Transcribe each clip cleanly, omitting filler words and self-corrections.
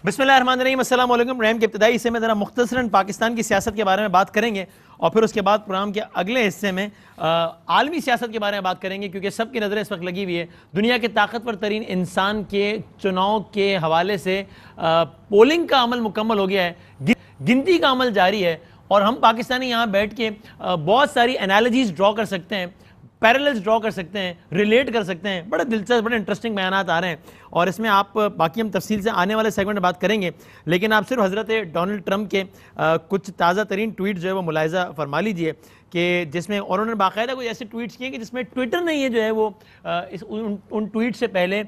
बिस्मिल्लाहिर्रहमानिर्रहीम, अस्सलाम वालेकुम। रैम के इब्तिदाई हिस्से में ज़रा मुख्तसरन पाकिस्तान की सियासत के बारे में बात करेंगे और फिर उसके बाद प्रोग्राम के अगले हिस्से में आलमी सियासत के बारे में बात करेंगे, क्योंकि सबकी नज़रें इस वक्त लगी हुई है दुनिया के ताकतवर तरीन इंसान के चुनाव के हवाले से। पोलिंग का अमल मुकम्मल हो गया है, गिनती का अमल जारी है और हम पाकिस्तानी यहाँ बैठ के बहुत सारी एनालॉजीज ड्रॉ कर सकते हैं, पैरेलल्स ड्रॉ कर सकते हैं, रिलेट कर सकते हैं। बड़े दिलचस्प, बड़े इंटरेस्टिंग बयानात आ रहे हैं और इसमें आप बाकी हम तफसील से आने वाले सेगमेंट में बात करेंगे, लेकिन आप सिर्फ हज़रत डोनाल्ड ट्रंप के कुछ ताज़ा तरीन ट्वीट जो है वो मुलाहिज़ा फरमा लीजिए कि जिसमें, और उन्होंने बाकायदा कुछ ऐसे ट्वीट्स किए कि जिसमें ट्विटर ने ये जो है वो उन ट्वीट से पहले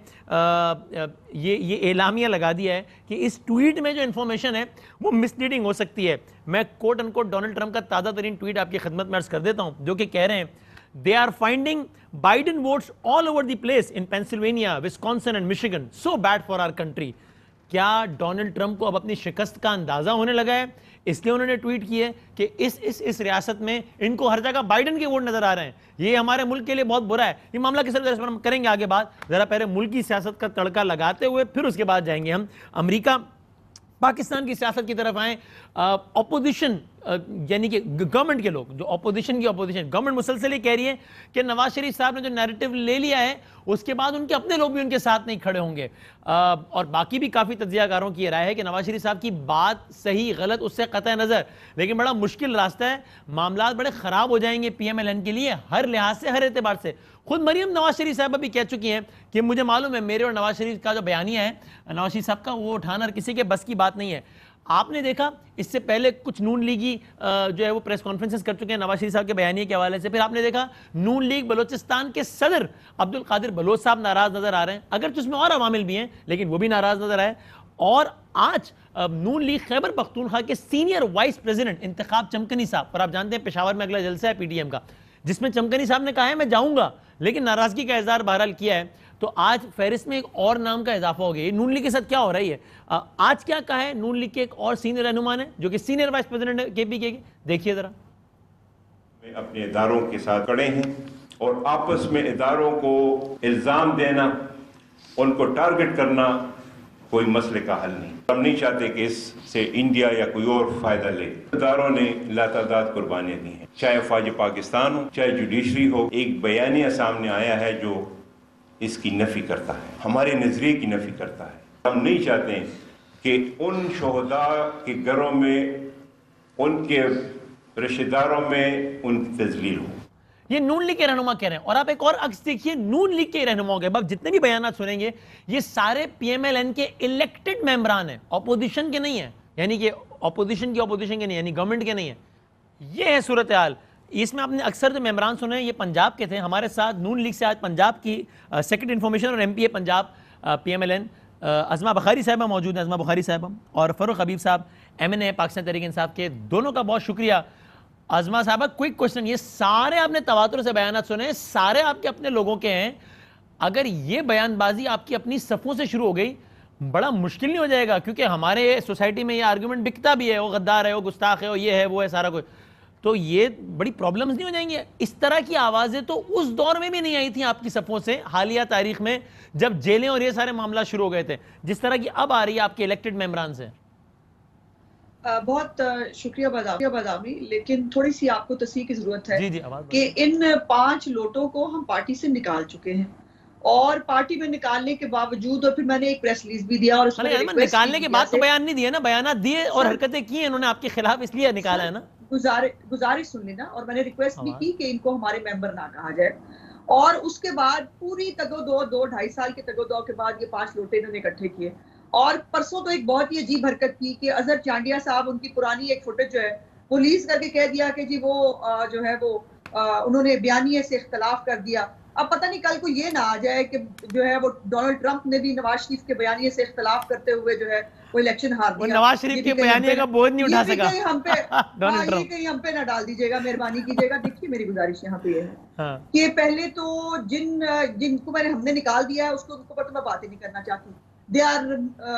ये एलामिया लगा दिया है कि इस ट्वीट में जो इन्फॉर्मेशन है वो मिसलीडिंग हो सकती है। मैं कोट अनकोट डोनाल्ड ट्रंप का ताज़ा तरीन ट्वीट आपकी खिदमत में अर्ज़ कर देता हूँ, जो कि कह रहे हैं, They are finding Biden votes all over the place in Pennsylvania, Wisconsin and Michigan. So bad for our country. क्या डोनाल्ड ट्रंप को अब अपनी शिकस्त का अंदाजा होने लगा है, इसलिए उन्होंने ट्वीट किया है कि इस रियासत में इनको हर जगह बाइडन के वोट नजर आ रहे हैं, ये हमारे मुल्क के लिए बहुत बुरा है। ये मामला किस तरह हम करेंगे आगे बात, जरा पहले मुल्क की सियासत का तड़का लगाते हुए फिर उसके बाद जाएंगे हम अमेरिका पाकिस्तान की सियासत की तरफ आए। ऑपोजिशन यानी कि गवर्नमेंट के लोग, जो ऑपोजिशन की ऑपोजिशन, गवर्नमेंट मुसलसल ये कह रही है कि नवाज शरीफ साहब ने जो नैरेटिव ले लिया है उसके बाद उनके अपने लोग भी उनके साथ नहीं खड़े होंगे। और बाकी भी काफ़ी तज्जियाकारों की राय है कि नवाज शरीफ साहब की बात सही गलत उससे कतई नज़र, लेकिन बड़ा मुश्किल रास्ता है, मामला बड़े ख़राब हो जाएंगे PMLN के लिए हर लिहाज से, हर एतबार से। खुद मरियम नवाज शरीफ साहब भी कह चुकी हैं कि मुझे मालूम है मेरे और नवाज शरीफ का जो बयानिया है नवाज शरीफ साहब का, वो उठाना किसी के बस की बात नहीं है। आपने देखा इससे पहले कुछ नून लीगी जो है वो प्रेस कॉन्फ्रेंसेस कर चुके हैं नवाज शरीफ साहब के बयानिए के हवाले से। फिर आपने देखा नून लीग बलोचिस्तान के सदर अब्दुल कादिर बलोच साहब नाराज नजर आ रहे हैं, अगर तो उसमें और अवामिल भी हैं लेकिन वो भी नाराज नजर आए। और आज नून लीग खैबर पख्तूनख्वा के सीनियर वाइस प्रेसिडेंट इंतखाब चमकनी साहब, और आप जानते हैं पेशावर में अगला जलसा है PTM का, जिसमें चमकनी साहब ने कहा है मैं जाऊंगा, लेकिन नाराजगी का इजहार बहरहाल किया है। तो आज फहरिस्त में एक और नाम का इजाफा हो गया। ये नून लीग के साथ क्या हो रही है, आज क्या कहा है नून लीग के एक और सीनियर रहनुमा ने, जो कि सीनियर वाइस प्रेसिडेंट है KPK के, देखिए जरा। अपने इदारों के साथ खड़े हैं और आपस में इदारों को इल्जाम देना, उनको टारगेट करना कोई मसले का हल नहीं। हम नहीं चाहते कि इससे इंडिया या कोई और फायदा ले। इदारों ने लातादाद कुर्बानियां दी हैं, चाहे फौज पाकिस्तान हो, चाहे जुडिशरी हो। एक बयानिया सामने आया है जो इसकी नफी करता है, हमारे नजरिए की नफी करता है। हम नहीं चाहते कि उन शोहदा के घरों में, उनके रिश्तेदारों में उनकी तजलील हो। ये नून लीग के रहनुमा कह रहे हैं। और आप एक और अक्स देखिए, नून लीग के रहनुमाओं के, अब जितने भी बयान सुनेंगे ये सारे PMLN के इलेक्टेड मेंबरान हैं, ऑपोजिशन के नहीं है, यानी कि ऑपोजिशन के नहीं, यानी गवर्नमेंट के नहीं है। ये है सूरत हाल। इसमें आपने अक्सर जो मेंबरान सुने ये पंजाब के थे। हमारे साथ नून लीग से आज पंजाब की सेक्रेटरी इन्फॉर्मेशन और MP है पंजाब PMLN अज़मा बुखारी साहबा मौजूद हैं, अज़मा बुखारी साहबा, और फ़रूख हबीब साहब MNA पाकिस्तान तहरीक इंसाफ के, दोनों का बहुत शुक्रिया। अज़मा साहबा, क्विक क्वेश्चन, ये सारे आपने तवातुर से बयान सुने, सारे आपके अपने लोगों के हैं, अगर ये बयानबाजी आपकी अपनी सफ़ों से शुरू हो गई बड़ा मुश्किल नहीं हो जाएगा? क्योंकि हमारे सोसाइटी में ये आर्गूमेंट बिकता भी है, वो गद्दार है, वो गुस्ताख है, वो ये है, वो है, सारा कुछ, तो ये बड़ी प्रॉब्लम्स नहीं हो जाएंगी? इस तरह की आवाज़ें तो उस दौर में भी नहीं आई थी आपकी सफ़ों से, हालिया तारीख में, जब जेलें और ये सारे मामला शुरू हो गए थे, जिस तरह की अब आ रही है आपके इलेक्टेड मेंबरान से। बहुत शुक्रिया बदामी, लेकिन थोड़ी सी आपको तस्दीक की जरूरत है कि इन 5 लोटों को हम पार्टी से निकाल चुके हैं, और पार्टी में निकालने के बावजूद, और फिर मैंने एक प्रेस रिलीज भी दिया, और उसमें निकालने के बाद तो बयान नहीं दिए ना, बयान दिए और हरकतें की इन्होंने आपके खिलाफ, इसलिए निकाला है ना। गुजारिश सुन लेना, और मैंने रिक्वेस्ट भी की कि इनको हमारे मेंबर ना कहा जाए। और उसके बाद पूरी तगोदो 2-2.5 साल के तगोदो के बाद ये 5 लोटे इन्होंने इकट्ठे किए। और परसों तो एक बहुत ही अजीब हरकत की कि अजहर चांडिया साहब, उनकी पुरानी एक फुटेज जो है वो रिलीज करके कह दिया कि जी वो जो है वो उन्होंने बयानिए से इख्तलाफ कर दिया। अब पता नहीं कल को ये ना आ जाए कि जो है वो डोनाल्ड ट्रंप ने भी नवाज शरीफ के बयानिए से इख्तलाफ करते हुए जो है वो इलेक्शन हार दिया। नवाज शरीफ के बयानिए का बोझ नहीं उठा सका। हम पे कहीं हम पे ना डाल दीजिएगा, मेहरबानी कीजिएगा। देखिए मेरी गुजारिश यहाँ पे है कि पहले तो जिनको हमने निकाल दिया है उसको उनको पर मैं बात ही नहीं करना चाहती। They are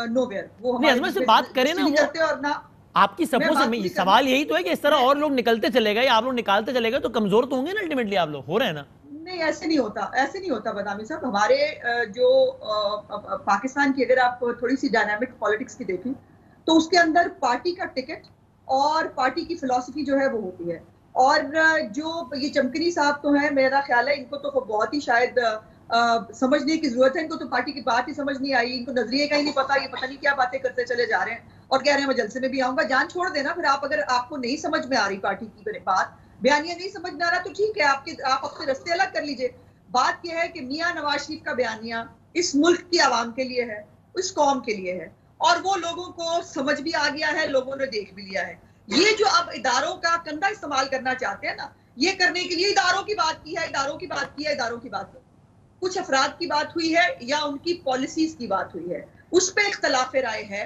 nowhere. वो हमारे से बात करें ना, करते और ना आपकी सपोज से सवाल यही तो है कि इस तरह और लोग निकलते चले गए, आप लोग निकालते चले गए तो कमजोर तो होंगे ना अल्टीमेटली आप लोग, हो रहे हैं ना? नहीं, ऐसे नहीं होता, ऐसे नहीं होता बदामी साहब। हमारे जो पाकिस्तान की अगर आप थोड़ी सी डायनामिक पॉलिटिक्स की देखें तो उसके अंदर पार्टी का टिकट और पार्टी की फिलॉसफी जो है वो होती है। और जो ये चमकनी साहब तो हैं, मेरा ख्याल है इनको तो बहुत ही शायद समझने की जरूरत है। इनको तो पार्टी की बात ही समझ नहीं आई, इनको नजरिए का ही नहीं पता, ये पता नहीं क्या बातें करते चले जा रहे हैं और कह रहे हैं मैं जलसे में भी आऊंगा। जान छोड़ देना फिर आप, अगर आपको नहीं समझ में आ रही पार्टी की बात, बयानिया नहीं समझ में आ रहा तो ठीक है, आप अपने रास्ते अलग कर लीजिए। बात यह है कि मियां नवाज शरीफ का बयानिया इस मुल्क की आवाम के लिए है, इस कौम के लिए है, और वो लोगों को समझ भी आ गया है, लोगों ने देख भी लिया है। ये जो अब इदारों का कंधा इस्तेमाल करना चाहते हैं ना, ये करने के लिए इदारों की बात की है, इदारों की बात की है, इदारों की बात की, कुछ अफराद की बात हुई है या उनकी पॉलिसीज की बात हुई है, उस पर इख्तलाफ राय है।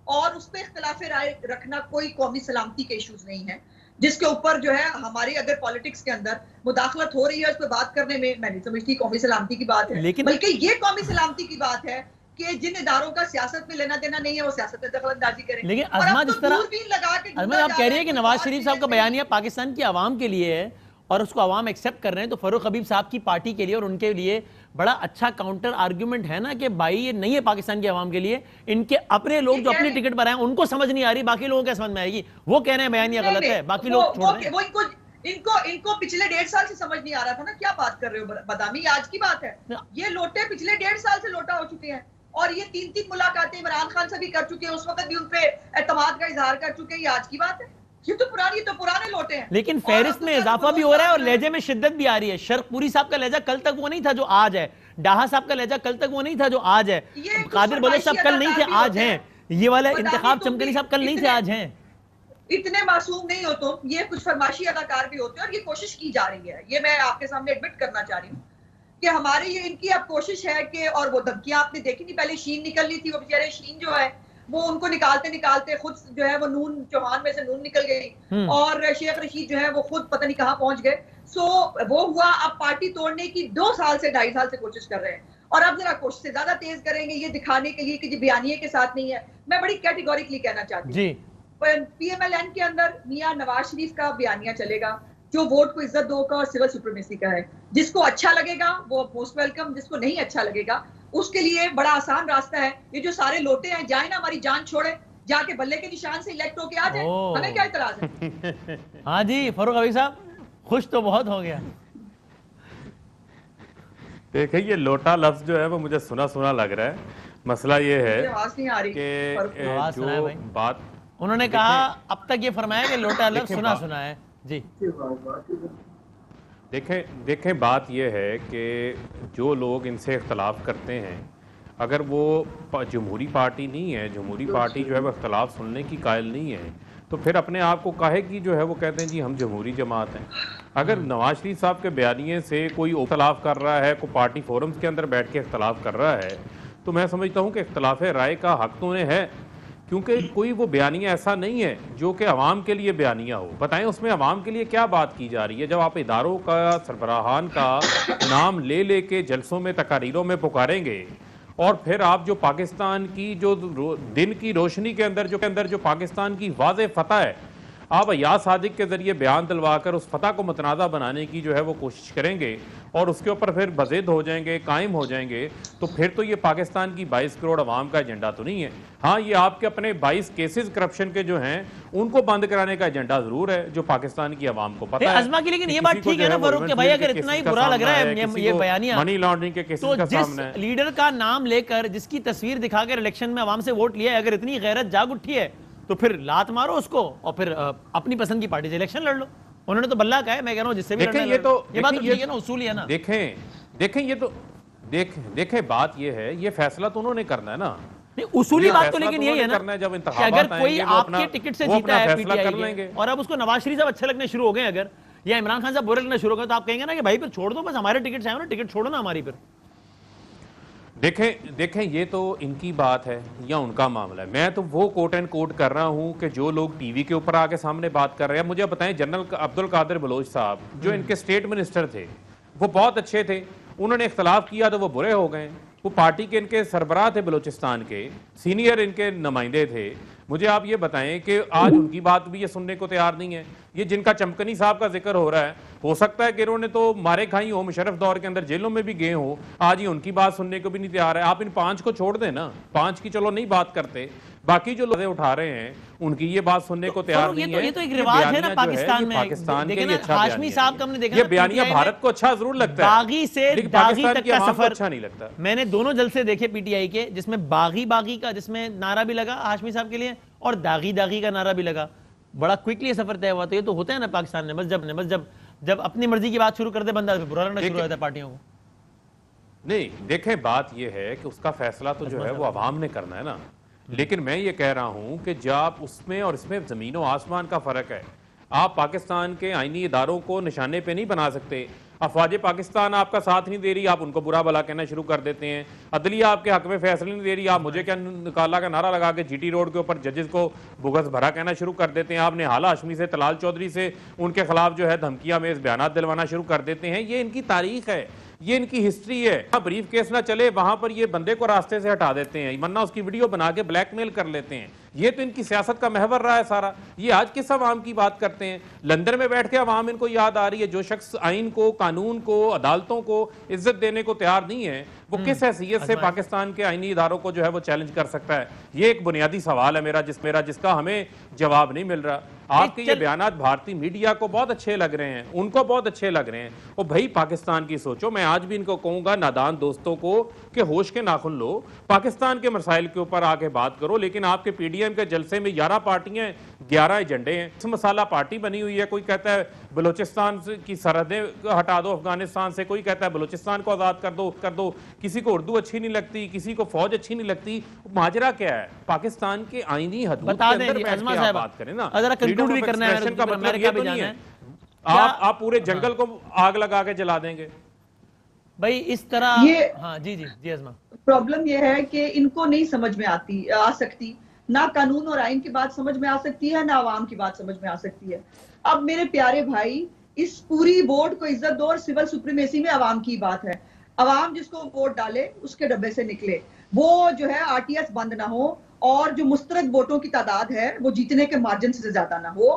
और उस पर इख्तलाफ राय रखना कोई कौमी सलामती के इश्यूज नहीं है, जिसके ऊपर जो है हमारी अगर पॉलिटिक्स के अंदर मुदाखलत हो रही है उस पर बात करने में मैं नहीं समझती कौमी सलामती की बात है। लेकिन बल्कि ये कौमी सलामती की बात है कि जिन इदारों का सियासत में लेना देना नहीं है वो सियासत में दखलंदाजी करें। लेकिन और अजमा अब जिस तो तरह दूरबीन लगा के अजमा आप कह रही है कि नवाज शरीफ साहब का बयानिया पाकिस्तान की आवाम के लिए है और उसको आवाम एक्सेप्ट कर रहे हैं, तो फरूख हबीब साहब की पार्टी के लिए और उनके लिए बड़ा अच्छा काउंटर आर्ग्यूमेंट है ना कि भाई ये नहीं है पाकिस्तान की आवाम के लिए, इनके अपने लोग जो अपनी टिकट पर आए उनको समझ नहीं आ रही, बाकी लोगों को समझ में आएगी। वो कह रहे हैं बयानिया गलत है, बाकी लोग छोड़ रहे हैं। इनको पिछले 1.5 साल से समझ नहीं आ रहा था ना, क्या बात कर रहे हो बदामी, आज की बात है। ये लोटे पिछले 1.5 साल से लोटा हो चुके हैं और ये 3 मुलाकातें इमरान खान से भी कर चुके हैं, उस वक्त भी उन पे एतमाद का इजहार कर चुके हैं। ये आज की बात है, ये तो पुराने लोटे हैं। लेकिन फहरिस्त में इजाफा भी हो रहा है और लहजे में शिद्दत भी आ रही है। शर्कपुरी साहब का लहजा कल तक वो नहीं था जो आज है, डाहा साहब का लहजा कल तक वो नहीं था जो आज है, कादिर बलोच साहब कल नहीं थे आज हैं, ये वाले इंतखाब चमकनी साहब कल नहीं थे आज हैं। इतने मासूम नहीं हो तुम, ये कुछ फरमाशी अदाकार भी होते हैं और ये कोशिश की जा रही है, ये मैं आपके सामने एडमिट करना चाह रही हूँ कि हमारी ये इनकी अब कोशिश है कि, और वो धमकियां आपने देखी नहीं, पहले शीन निकलनी थी, वो बेचारे शीन जो है वो उनको निकालते निकालते खुद जो है वो नून चौहान में से नून निकल गई और शेख रशीद जो है वो खुद पता नहीं कहां पहुंच गए। सो वो हुआ, अब पार्टी तोड़ने की 2 साल से 2.5 साल से कोशिश कर रहे हैं और अब जरा कोशिश से ज्यादा तेज करेंगे ये दिखाने के लिए कि बयानिए के साथ नहीं है। मैं बड़ी कैटेगोरिकली कहना चाहती हूँ, PMLN के अंदर मियां नवाज शरीफ का बयानिया चलेगा जो वोट को इज्जत दो का और सिविल सुप्रीमेसी का है। जिसको अच्छा लगेगा वो मोस्ट वेलकम, जिसको नहीं अच्छा लगेगा उसके लिए बड़ा आसान रास्ता है, ये जो सारे लोटे हैं जाए ना हमारी जान छोड़े, जाके बल्ले के निशान से इलेक्ट होके आ जाए, हमें क्या इतराज है। हाँ जी फरूख हबीब साहब, खुश तो बहुत हो गया। देखिए ये लोटा लफ्ज जो है वो मुझे सुना सुना लग रहा है। मसला ये है कि जो बात उन्होंने कहा अब तक ये फरमाया कि लोटा लफ्ज सुना सुना है जी। देखें बात यह है कि जो लोग इनसे इख्तलाफ करते हैं, अगर वो जमहूरी पार्टी नहीं है, जमहूरी पार्टी जो है वो इख्तलाफ सुनने की कायल नहीं है, तो फिर अपने आप को काहे कि जो है वो कहते हैं जी हम जमहूरी जमात हैं। अगर नवाज शरीफ साहब के बयानिए से कोई इख्तलाफ कर रहा है, कोई पार्टी फोरम्स के अंदर बैठ के इख्तलाफ कर रहा है, तो मैं समझता हूँ कि इख्तलाफ राय का हक तो उन्हें है, क्योंकि कोई वो बयानिया ऐसा नहीं है जो कि अवाम के लिए बयानिया हो। बताएं उसमें अवाम के लिए क्या बात की जा रही है। जब आप इदारों का सरबराहान का नाम ले ले के जलसों में तकारीरों में पुकारेंगे और फिर आप जो पाकिस्तान की जो दिन की रोशनी के अंदर जो पाकिस्तान की वाज़े फतह है, आप अयाज सादिक के जरिए बयान दिलवा कर उस फतह को मतनाज़ा बनाने की जो है वो कोशिश करेंगे और उसके ऊपर फिर बज़िद हो जाएंगे, कायम हो जाएंगे, तो फिर तो ये पाकिस्तान की 22 करोड़ अवाम का एजेंडा तो नहीं है। हाँ, ये आपके अपने 22 केसेस करप्शन के जो हैं उनको बंद कराने का एजेंडा जरूर है, जो पाकिस्तान की अवाम को पता है। अजमा की लेकिन ये बात ठीक है ना फरूख के भाई, अगर इतना ही बुरा लग रहा है ये बयानिया मनी लॉन्ड्रिंग के केसेस का सामने है, लीडर का नाम लेकर जिसकी तस्वीर दिखाकर इलेक्शन में अवाम से वोट लिया है, अगर इतनी गैरत जाग उठी है तो फिर लात मारो उसको और फिर अपनी पसंद की पार्टी से इलेक्शन लड़ लो। उन्होंने तो बल्ला कहा है, मैं कह रहा हूं जिससे भी लड़ना ये तो ये बात तो ठीक है ना, उसूल है ना। देखें ये तो देखें बात ये है, ये फैसला तो उन्होंने करना है ना। नहीं, उसूली बात तो लेकिन यही है ना जब कि अगर कोई आपके टिकट से जीता है पीटीआई के और अब उसको नवाज शरीफ साहब अच्छे लगने शुरू हो गए अगर, या इमरान खान साहब बुरे लगने शुरू हो गए, तो आप कहेंगे ना कि भाई फिर छोड़ दो, बस हमारे टिकट से आए ना, टिकट छोड़ो ना हमारी। फिर देखें ये तो इनकी बात है या उनका मामला है। मैं तो वो कोट एंड कोट कर रहा हूं कि जो लोग टीवी के ऊपर आके सामने बात कर रहे हैं, मुझे बताएं जनरल अब्दुल कादिर बलोच साहब जो इनके स्टेट मिनिस्टर थे वो बहुत अच्छे थे, उन्होंने इख्तलाफ किया तो वो बुरे हो गए। वो पार्टी के इनके सरबराह थे, बलोचिस्तान के सीनियर इनके नुमाइंदे थे, मुझे आप ये बताएं कि आज उनकी बात भी ये सुनने को तैयार नहीं है। ये जिनका चमकनी साहब का जिक्र हो रहा है, हो सकता है कि इन्होंने तो मारे खाई हो, मुशर्रफ दौर के अंदर जेलों में भी गए हो, आज ये उनकी बात सुनने को भी नहीं तैयार है। आप इन 5 को छोड़ दें ना, 5 की चलो नहीं बात करते, बाकी जो लोग उठा रहे हैं उनकी ये बात सुनने को तैयार नहीं है। ये तो एक रिवाज है ना पाकिस्तान में। पाकिस्तान के लिए अच्छा हाशमी साहब का हमने देखा, ये बयानिया भारत को अच्छा जरूर लगता है, बागी से दागी तक का सफर अच्छा नहीं लगता। मैंने दोनों जलसे देखे पीटीआई के, जिसमें बागी बागी का, जिसमें नारा भी लगा हाशमी साहब के लिए, और दागी दागी का नारा भी लगा। बड़ा क्विकली सफर तय हुआ। तो ये तो होता है ना पाकिस्तान में, बस जब अपनी मर्जी की बात शुरू कर दे बंदा, बुरा लगना शुरू हो जाता है पार्टियों को। नहीं देखें, बात यह है कि उसका फैसला तो जो है वो अवाम ने करना है ना। लेकिन मैं ये कह रहा हूं कि जब उसमें और इसमें जमीन और आसमान का फर्क है। आप पाकिस्तान के आईनी इदारों को निशाने पे नहीं बना सकते। अफवाज पाकिस्तान आपका साथ नहीं दे रही, आप उनको बुरा भला कहना शुरू कर देते हैं। अदलिया आपके हक में फैसले नहीं दे रही, आप मुझे क्या निकाला का नारा लगा के जीटी रोड के ऊपर जजेस को बुगस भरा कहना शुरू कर देते हैं। आपने हाला हाशमी से, तलाल चौधरी से उनके खिलाफ जो है धमकियां में बयान दिलवाना शुरू कर देते हैं। ये इनकी तारीख है, ये इनकी हिस्ट्री है। ब्रीफ केस ना चले वहां पर ये बंदे को रास्ते से हटा देते हैं, वरना उसकी वीडियो बना के ब्लैकमेल कर लेते हैं। ये तो इनकी सियासत का महवर रहा है सारा। ये आज किस अवाम की बात करते हैं? लंदन में बैठ के अवाम इनको याद आ रही है। जो शख्स आइन को, कानून को, अदालतों को इज्जत देने को तैयार नहीं है, वो किस हैसियत से पाकिस्तान के आईनी इदारों को जो है वो चैलेंज कर सकता है? ये एक बुनियादी सवाल है मेरा जिसका हमें जवाब नहीं मिल रहा। आपके ये बयानात भारतीय मीडिया को बहुत अच्छे लग रहे हैं, उनको बहुत अच्छे लग रहे हैं। और भाई पाकिस्तान की सोचो। मैं आज भी इनको कहूंगा, नादान दोस्तों को, कि होश के नाखुन लो, पाकिस्तान के मसाइल के ऊपर आके बात करो। लेकिन आपके पीडीएम के जलसे में 11 पार्टियां, 11 एजेंडे हैं। मसाला पार्टी बनी हुई है। कोई कहता है बलूचिस्तान की सरहदें हटा दो अफगानिस्तान से, कोई कहता है बलूचिस्तान को आजाद कर दो। किसी को उर्दू अच्छी नहीं लगती, किसी को फौज अच्छी नहीं लगती। माजरा क्या है? पाकिस्तान के आईनी हदूद के अंदर बैठ के आप बात करें ना। कंक्लूड भी करना है, का मतलब ये तो नहीं है आप पूरे जंगल को आग लगा के जला देंगे भाई इस तरह। ये हाँ जी अज़मा, प्रॉब्लम ये है कि इनको नहीं समझ में आ सकती, ना कानून और आइन की बात समझ में आ सकती है, ना आवाम की बात समझ में आ सकती है। अब मेरे प्यारे भाई, इस पूरी वोट को इज्जत दो और सिविल सुप्रीमेसी में आवाम की बात है। आवाम जिसको वोट डाले उसके डब्बे से निकले, वो जो है आरटीएस बंद ना हो, और जो मुस्तरद वोटों की तादाद है वो जीतने के मार्जिन से ज्यादा ना हो,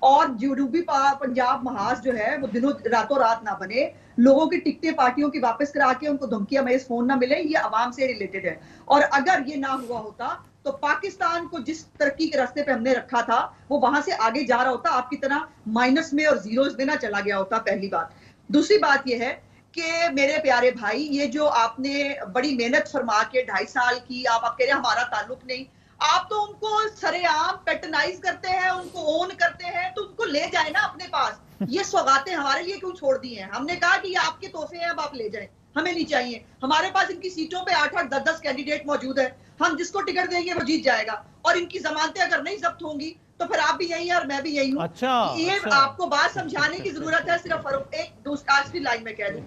और जनूबी पंजाब महाज जो है वो रातों रात ना बने, लोगों की टिकटें पार्टियों की वापस करा के उनको धमकियां मेज फोन ना मिले। ये आवाम से रिलेटेड है। और अगर ये ना हुआ होता तो पाकिस्तान को जिस तरक्की के रास्ते पे हमने रखा था वो वहां से आगे जा रहा होता, आपकी तरह माइनस में और जीरोस में ना चला गया होता। पहली बात। दूसरी बात यह है कि मेरे प्यारे भाई, ये जो आपने बड़ी मेहनत फरमा के 2.5 साल की, आप कह रहे हैं हमारा ताल्लुक नहीं, आप तो उनको सरेआम पैटर्नाइज करते हैं, उनको ओन करते हैं, तो उनको ले जाए ना अपने पास। ये सौगातें हमारे लिए क्यों छोड़ दी हैं? हमने कहा कि ये आपके तोहफे हैं, अब आप ले जाएं, हमें नहीं चाहिए। हमारे पास इनकी सीटों पे 8-8, 10-10 कैंडिडेट मौजूद है, हम जिसको टिकट देंगे वो जीत जाएगा। और इनकी जमानतें अगर नहीं जब्त होंगी तो फिर आप भी यही है और मैं भी यही हूँ। ये आपको बात समझाने की जरूरत है। सिर्फ एक आखिरी लाइन में कह दूं,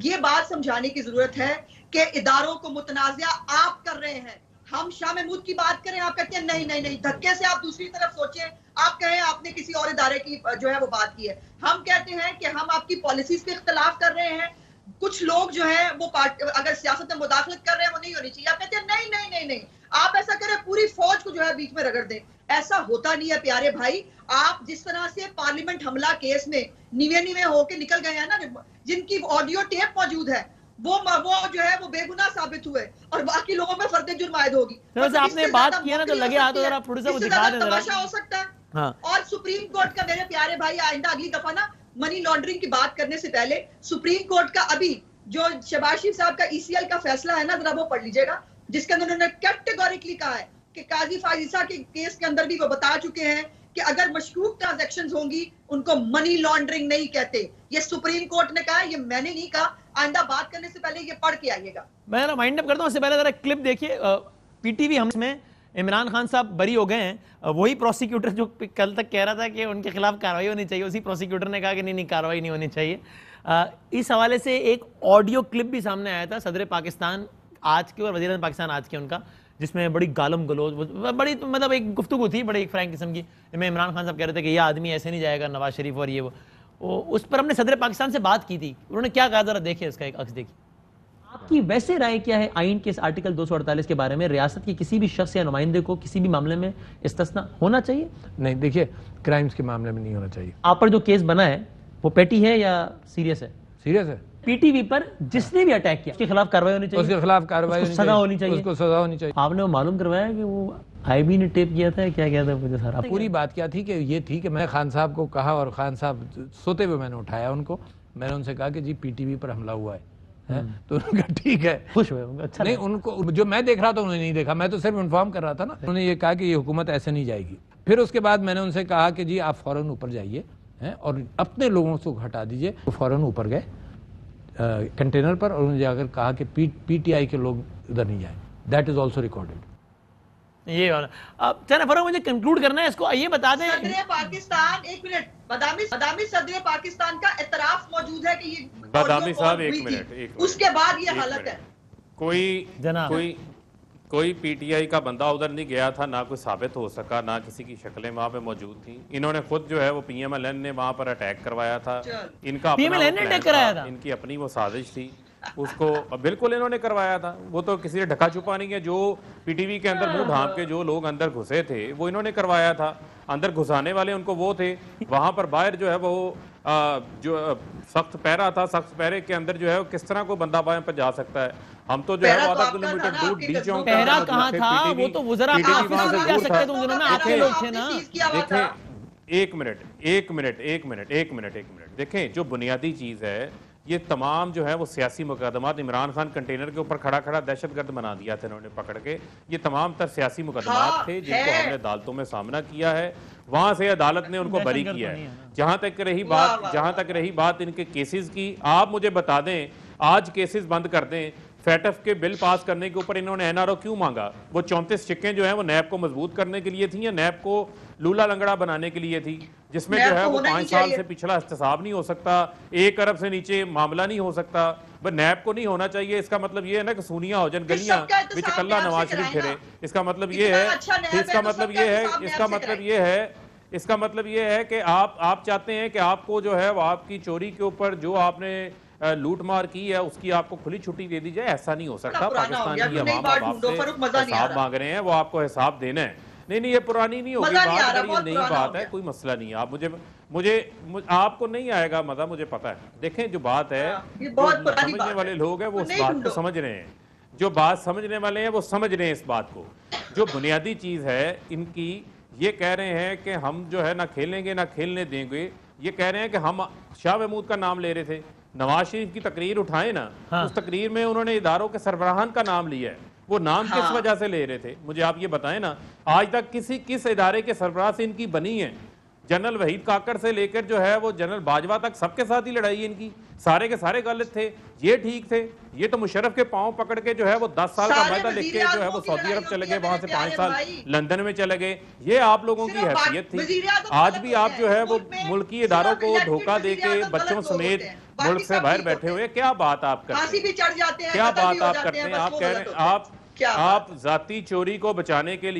ये बात समझाने की जरूरत है कि इदारों को मुतनाज़िया आप कर रहे हैं। हम शाह महमूद की बात करें, आप कहते हैं नहीं, धक्के से आप दूसरी तरफ सोचें, आप कहें आपने किसी और इदारे की जो है वो बात की है। हम कहते हैं कि हम आपकी पॉलिसीज पे इख्तलाफ कर रहे हैं। कुछ लोग जो है वो अगर सियासत में मुदाखलत कर रहे हैं वो नहीं होनी चाहिए। आप कहते हैं नहीं, आप ऐसा करें पूरी फौज को जो है बीच में रगड़ दें। ऐसा होता नहीं है प्यारे भाई। आप जिस तरह से पार्लियामेंट हमला केस में नीवे होके निकल गए हैं ना, जिनकी ऑडियो टेप मौजूद है, वो जो है वो बेगुनाह साबित हुए और बाकी लोगों में फर्द जुर्म आयद होगी। तो आपने बात किया ना, तो लगे हाथ जरा थोड़ा सा वो दिखा दें, तमाशा हो सकता है। हाँ। और सुप्रीम कोर्ट का मेरे प्यारे भाई, आइंदा अगली दफा ना मनी लॉन्ड्रिंग की बात करने से पहले सुप्रीम कोर्ट का अभी जो शहबाज शरीफ साहब का ईसीएल का फैसला है ना, जरा वो पढ़ लीजिएगा, जिसके अंदर उन्होंने कैटेगोरिकली कहा है कि काजी फाजिसा के केस के अंदर भी वो बता चुके हैं कि अगर मशकूक ट्रांजैक्शंस होंगी उनको मनी लॉन्ड्रिंग नहीं कहते। ये सुप्रीम कोर्ट ने कहा, ये मैंने नहीं कहा। आइंदा बात करने से पहले ये पढ़ के आइएगा। मैं वाइंड अप करता हूं, उससे पहले जरा क्लिप देखिए। पीटीवी हममें इमरान खान साहब बरी हो गए हैं। वही प्रोसिक्यूटर जो कल तक कह रहा था कि उनके खिलाफ कार्रवाई होनी चाहिए, उसी प्रोसिक्यूटर ने कहा कि नहीं कार्रवाई नहीं होनी चाहिए। इस हवाले से एक ऑडियो क्लिप भी सामने आया था सदर पाकिस्तान आज के और वज़ीर पाकिस्तान आज के उनका, जिसमें बड़ी गालम गलोज, बड़ी मतलब एक गुफ्तगू थी बड़ी एक फ्रैंक किस्म की। मैं इमरान खान साहब कह रहे थे कि यह आदमी ऐसे नहीं जाएगा, नवाज शरीफ और ये वो। उस पर हमने सदर पाकिस्तान से बात की थी, उन्होंने क्या कहा, जरा देखिए इसका एक अक्स देखिए। आपकी वैसे राय क्या है आइन के इस आर्टिकल 248 के बारे में? रियासत के किसी भी शख्स या नुमाइंदे को किसी भी मामले में इस्तिस्ना होना चाहिए? नहीं, देखिए क्राइम्स के मामले में नहीं होना चाहिए। आप पर जो केस बना है वो पेटी है या सीरियस है? सीरियस है। पीटीवी पर जिसने भी अटैक किया उसके खिलाफ कार्रवाई होनी चाहिए, उसके खिलाफ कार्रवाई सजा होनी चाहिए, उसको सजा होनी चाहिए। आपने वो मालूम करवाया कि वो आईबी ने टेप किया था, क्या किया था मुझे सारा? पूरी बात क्या थी कि ये थी कि मैं खान साहब को कहा और खान साहब सोते हुए मैंने उठाया उन्होंने उनसे कहा कि जी पीटीवी पर हमला हुआ है। तो उन्होंने कहा ठीक है, खुश हुए, अच्छा नहीं उनको जो मैं देख रहा था उन्होंने नहीं देखा, मैं तो सिर्फ इन्फॉर्म कर रहा था ना। उन्होंने ये कहा कि ये हुकूमत ऐसे नहीं जाएगी। फिर उसके बाद मैंने उनसे कहा कि जी आप फौरन ऊपर जाइए और अपने लोगों को हटा दीजिए। वो फौरन ऊपर गए कंटेनर पर और उन्होंने जाकर कहा कि पीटीआई के लोग उधर नहीं जाए। That is also recorded. ये वाला अब चना फरो मुझे कंक्लूड करना है इसको। ये बता दें सदर पाकिस्तान, एक मिनट, बदामी सदर पाकिस्तान का इतराफ मौजूद है कि ये बदामी साहब एक मिनट, उसके बाद ये हालत है। कोई पीटीआई का बंदा उधर नहीं गया था, ना कोई साबित हो सका, ना किसी की शक्लें वहां पे मौजूद थी। इन्होंने खुद जो है वो पीएमएलएन ने वहां पर अटैक करवाया था। इनका पीएमएलएन ने अटैक कराया था, इनकी अपनी वो साजिश थी, उसको बिल्कुल इन्होंने करवाया था। वो तो किसी ने ढका छुपा नहीं है। जो पीटीवी के अंदर मुंह ढांप के जो लोग अंदर घुसे थे वो इन्होंने करवाया था। अंदर घुसाने वाले उनको वो थे। वहां पर बाहर जो है वो जो सख्त पैरा था, सख्त पैरे के अंदर जो है किस तरह कोई बंदा बाहर पर जा सकता है? हम तो जो है 1/2 किलोमीटर दूर डी चौक पहरा कहाँ था? वो तो वुज़रा ऑफिस में जा सकते थे उन दिनों में, आपके लोग थे ना। देखें एक मिनट देखें, जो बुनियादी चीज है ये तमाम जो है वो सियासी मुकदमात, इमरान खान कंटेनर के ऊपर खड़ा खड़ा दहशतगर्द बना दिया था इन्होंने पकड़ के। ये तमाम तर सियासी मुकदमात थे जिनको हमने अदालतों में सामना किया है। वहां से अदालत ने उनको बरी किया है। जहां तक रही बात इनके केसेस की, आप मुझे बता दें आज केसेस बंद कर दें। फैटफ के बिल पास करने के ऊपर इन्होंने एनआरओ क्यों मांगा? वो 34 चिक्कें जो है वो नैब को मजबूत करने के लिए थी या नैब को लूला लंगड़ा बनाने के लिए थी, जिसमें जो है वो 5 साल से पिछला इस्तेसाब नहीं हो सकता, 1 अरब से नीचे मामला नहीं हो सकता। बस नैब को नहीं होना चाहिए। इसका मतलब ये है ना कि सूनिया हो जाए गलियां बिच कल्ला नवाज शरीफ फिरे। इसका मतलब ये है कि आप चाहते हैं कि आपको जो है वो आपकी चोरी के ऊपर जो आपने लूट मार की है उसकी आपको खुली छुट्टी दे दी जाए। ऐसा नहीं हो सकता। पाकिस्तानी अवाम आपसे हिसाब मांग रहे हैं, वो आपको हिसाब देना है। नहीं, ये पुरानी नहीं होगी बात, अगर ये नई बात है कोई मसला नहीं है। आप मुझे आपको नहीं आएगा मजा, मुझे पता है। देखें जो बात है, समझने वाले लोग हैं वो उस बात को समझ रहे हैं। जो बात समझने वाले हैं वो समझ रहे हैं इस बात को। जो बुनियादी चीज है इनकी, ये कह रहे हैं कि हम जो है ना खेलेंगे ना खेलने देंगे। ये कह रहे हैं कि हम शाह महमूद का नाम ले रहे थे। नवाज शरीफ की तकरीर उठाए ना, उस तकरीर में उन्होंने इदारों के सरबराहान का नाम लिया है। वो नाम किस वजह से ले रहे थे मुझे आप ये बताएं ना। आज तक किस इदारे के सरबराह से इनकी बनी है? जनरल वहीद काकड़ से लेकर जो है वो जनरल बाजवा तक सबके साथ ही लड़ाई इनकी। सारे के सारे गलत थे, ये ठीक थे। ये तो मुशर्रफ के पांव पकड़ के जो है वो 10 साल का वायदा लिख के जो है वो सऊदी अरब चले गए, वहां से 5 साल लंदन में चले गए। ये आप लोगों की हैसियत थी। आज भी आप जो है वो मुल्की इदारों को धोखा दे के बच्चों समेत मुल्क से बाहर बैठे हुए। क्या बात आप करते हैं? क्या बात आप करते हैं? आप कह रहे हैं आप जाती चोरी को बचाने के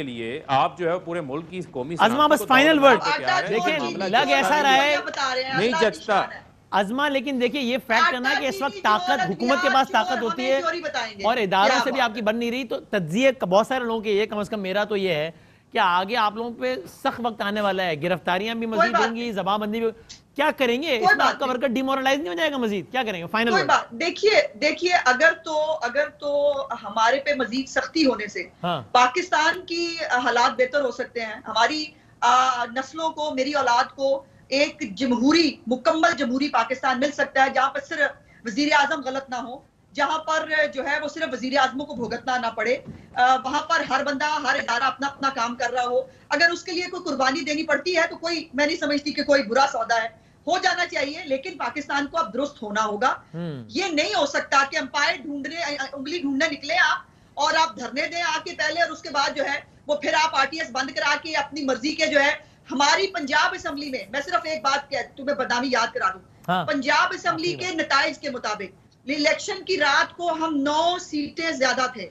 लिए आप जो है पूरे मुल्क की कौमी अज़मा बस फाइनल वर्ड देखिए, लग ऐसा रहा है नहीं जचता अज़मा, लेकिन देखिए ये फैक्ट है ना कि इस वक्त ताकत हुकूमत के पास ताकत होती है और इदारों से भी आपकी बन नहीं रही। तो तज्जिए बहुत सारे लोगों के, ये कम से कम मेरा तो ये है कि आगे आप लोगों पे सख्त वक्त आने वाला है। गिरफ्तारियां भी मजीद होंगी, जमाबंदी भी। क्या करेंगे? इसमें आपका वर्कर डिमोरलाइज नहीं हो जाएगा मजीद? क्या करेंगे? फाइनल कोई बात देखिए अगर तो हमारे पे मजीद सख्ती होने से पाकिस्तान की हालात बेहतर हो सकते हैं। हमारी नस्लों को, मेरी औलाद को एक मुकम्मल जमहूरी पाकिस्तान मिल सकता है, जहां पर सिर्फ वजीर आजम गलत ना हो, जहां पर जो है वो सिर्फ वजीर आजमों को भुगतना ना पड़े, वहां पर हर बंदा, हर इदारा अपना अपना काम कर रहा हो। अगर उसके लिए कोई कुर्बानी देनी पड़ती है तो मैं नहीं समझती कि कोई बुरा सौदा है, हो जाना चाहिए। लेकिन पाकिस्तान को अब दुरुस्त होना होगा। ये नहीं हो सकता कि अंपायर उंगली ढूंढने निकले आप और आप धरने दें आके पहले, और उसके बाद जो है वो फिर आप आरटीएस बंद करा के अपनी मर्जी के जो है। हमारी पंजाब असेंबली में, मैं सिर्फ एक बात तुम्हें बदनामी याद करा दूं, पंजाब असेंबली के नताइज के मुताबिक इलेक्शन की रात को हम 9 सीटें ज्यादा थे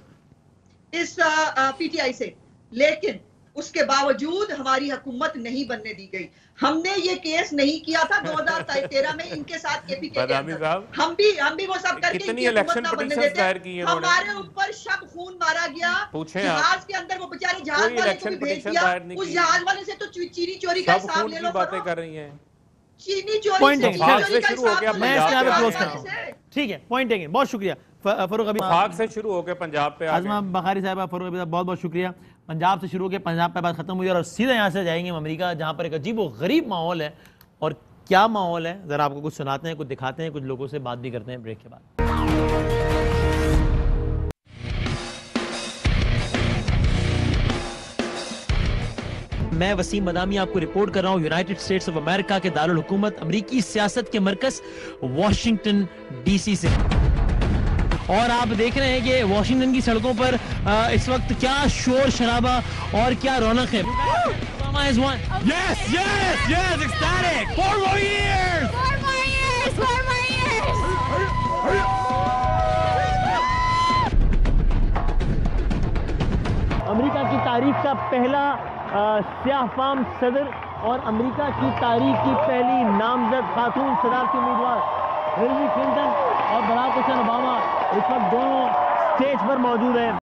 इस पीटीआई से, लेकिन उसके बावजूद हमारी हुकूमत नहीं बनने दी गई। हमने ये केस नहीं किया था 2013 में इनके साथ केपीके के अंदर। हम भी वो सब करके कितनी इलेक्शन पिटीशंस दायर की हैं हमारे ऊपर शब खून मारा गया। पूछें जहाज के अंदर वो बेचारे जहाज वाले को भी भेज दिया। उस जहाज वाले से तो चीनी चोरी का हिसाब ले लो। बातें कर रही हैं चीनी चोरी पॉइंट से शुरू हो गया, मैं इसके आगे क्लोज करता हूं। ठीक है, पॉइंट है। बहुत शुक्रिया फरूक अभी खाक से शुरू होकर पंजाब पे आजमा बखारी साहब, फरूक अभी बहुत बहुत शुक्रिया। पंजाब से शुरू होकर पंजाब पे बात खत्म हुई और सीधा यहाँ से जाएंगे अमेरिका, जहाँ पर एक अजीब व गरीब माहौल है। और क्या माहौल है जरा आपको कुछ सुनाते हैं, कुछ दिखाते हैं, कुछ लोगों से बात भी करते हैं ब्रेक के बाद। मैं वसीम मदामी आपको रिपोर्ट कर रहा हूं यूनाइटेड स्टेट्स ऑफ अमेरिका के दारुल हुकूमत अमेरिकी सियासत के मरकज वॉशिंगटन डीसी से। और आप देख रहे हैं कि वॉशिंगटन की सड़कों पर इस वक्त क्या शोर शराबा और क्या रौनक है। Obama has won. Yes, yes, yes, ecstatic. 4 more years. 4 more years. 4 more years. America की तारीख का पहला स्याह-फाम सदर और अमेरिका की तारीख की पहली नामजद खातून सदारती उम्मीदवार हिलरी क्लिंटन और बराक हुसैन ओबामा इस वक्त दोनों स्टेज पर मौजूद हैं।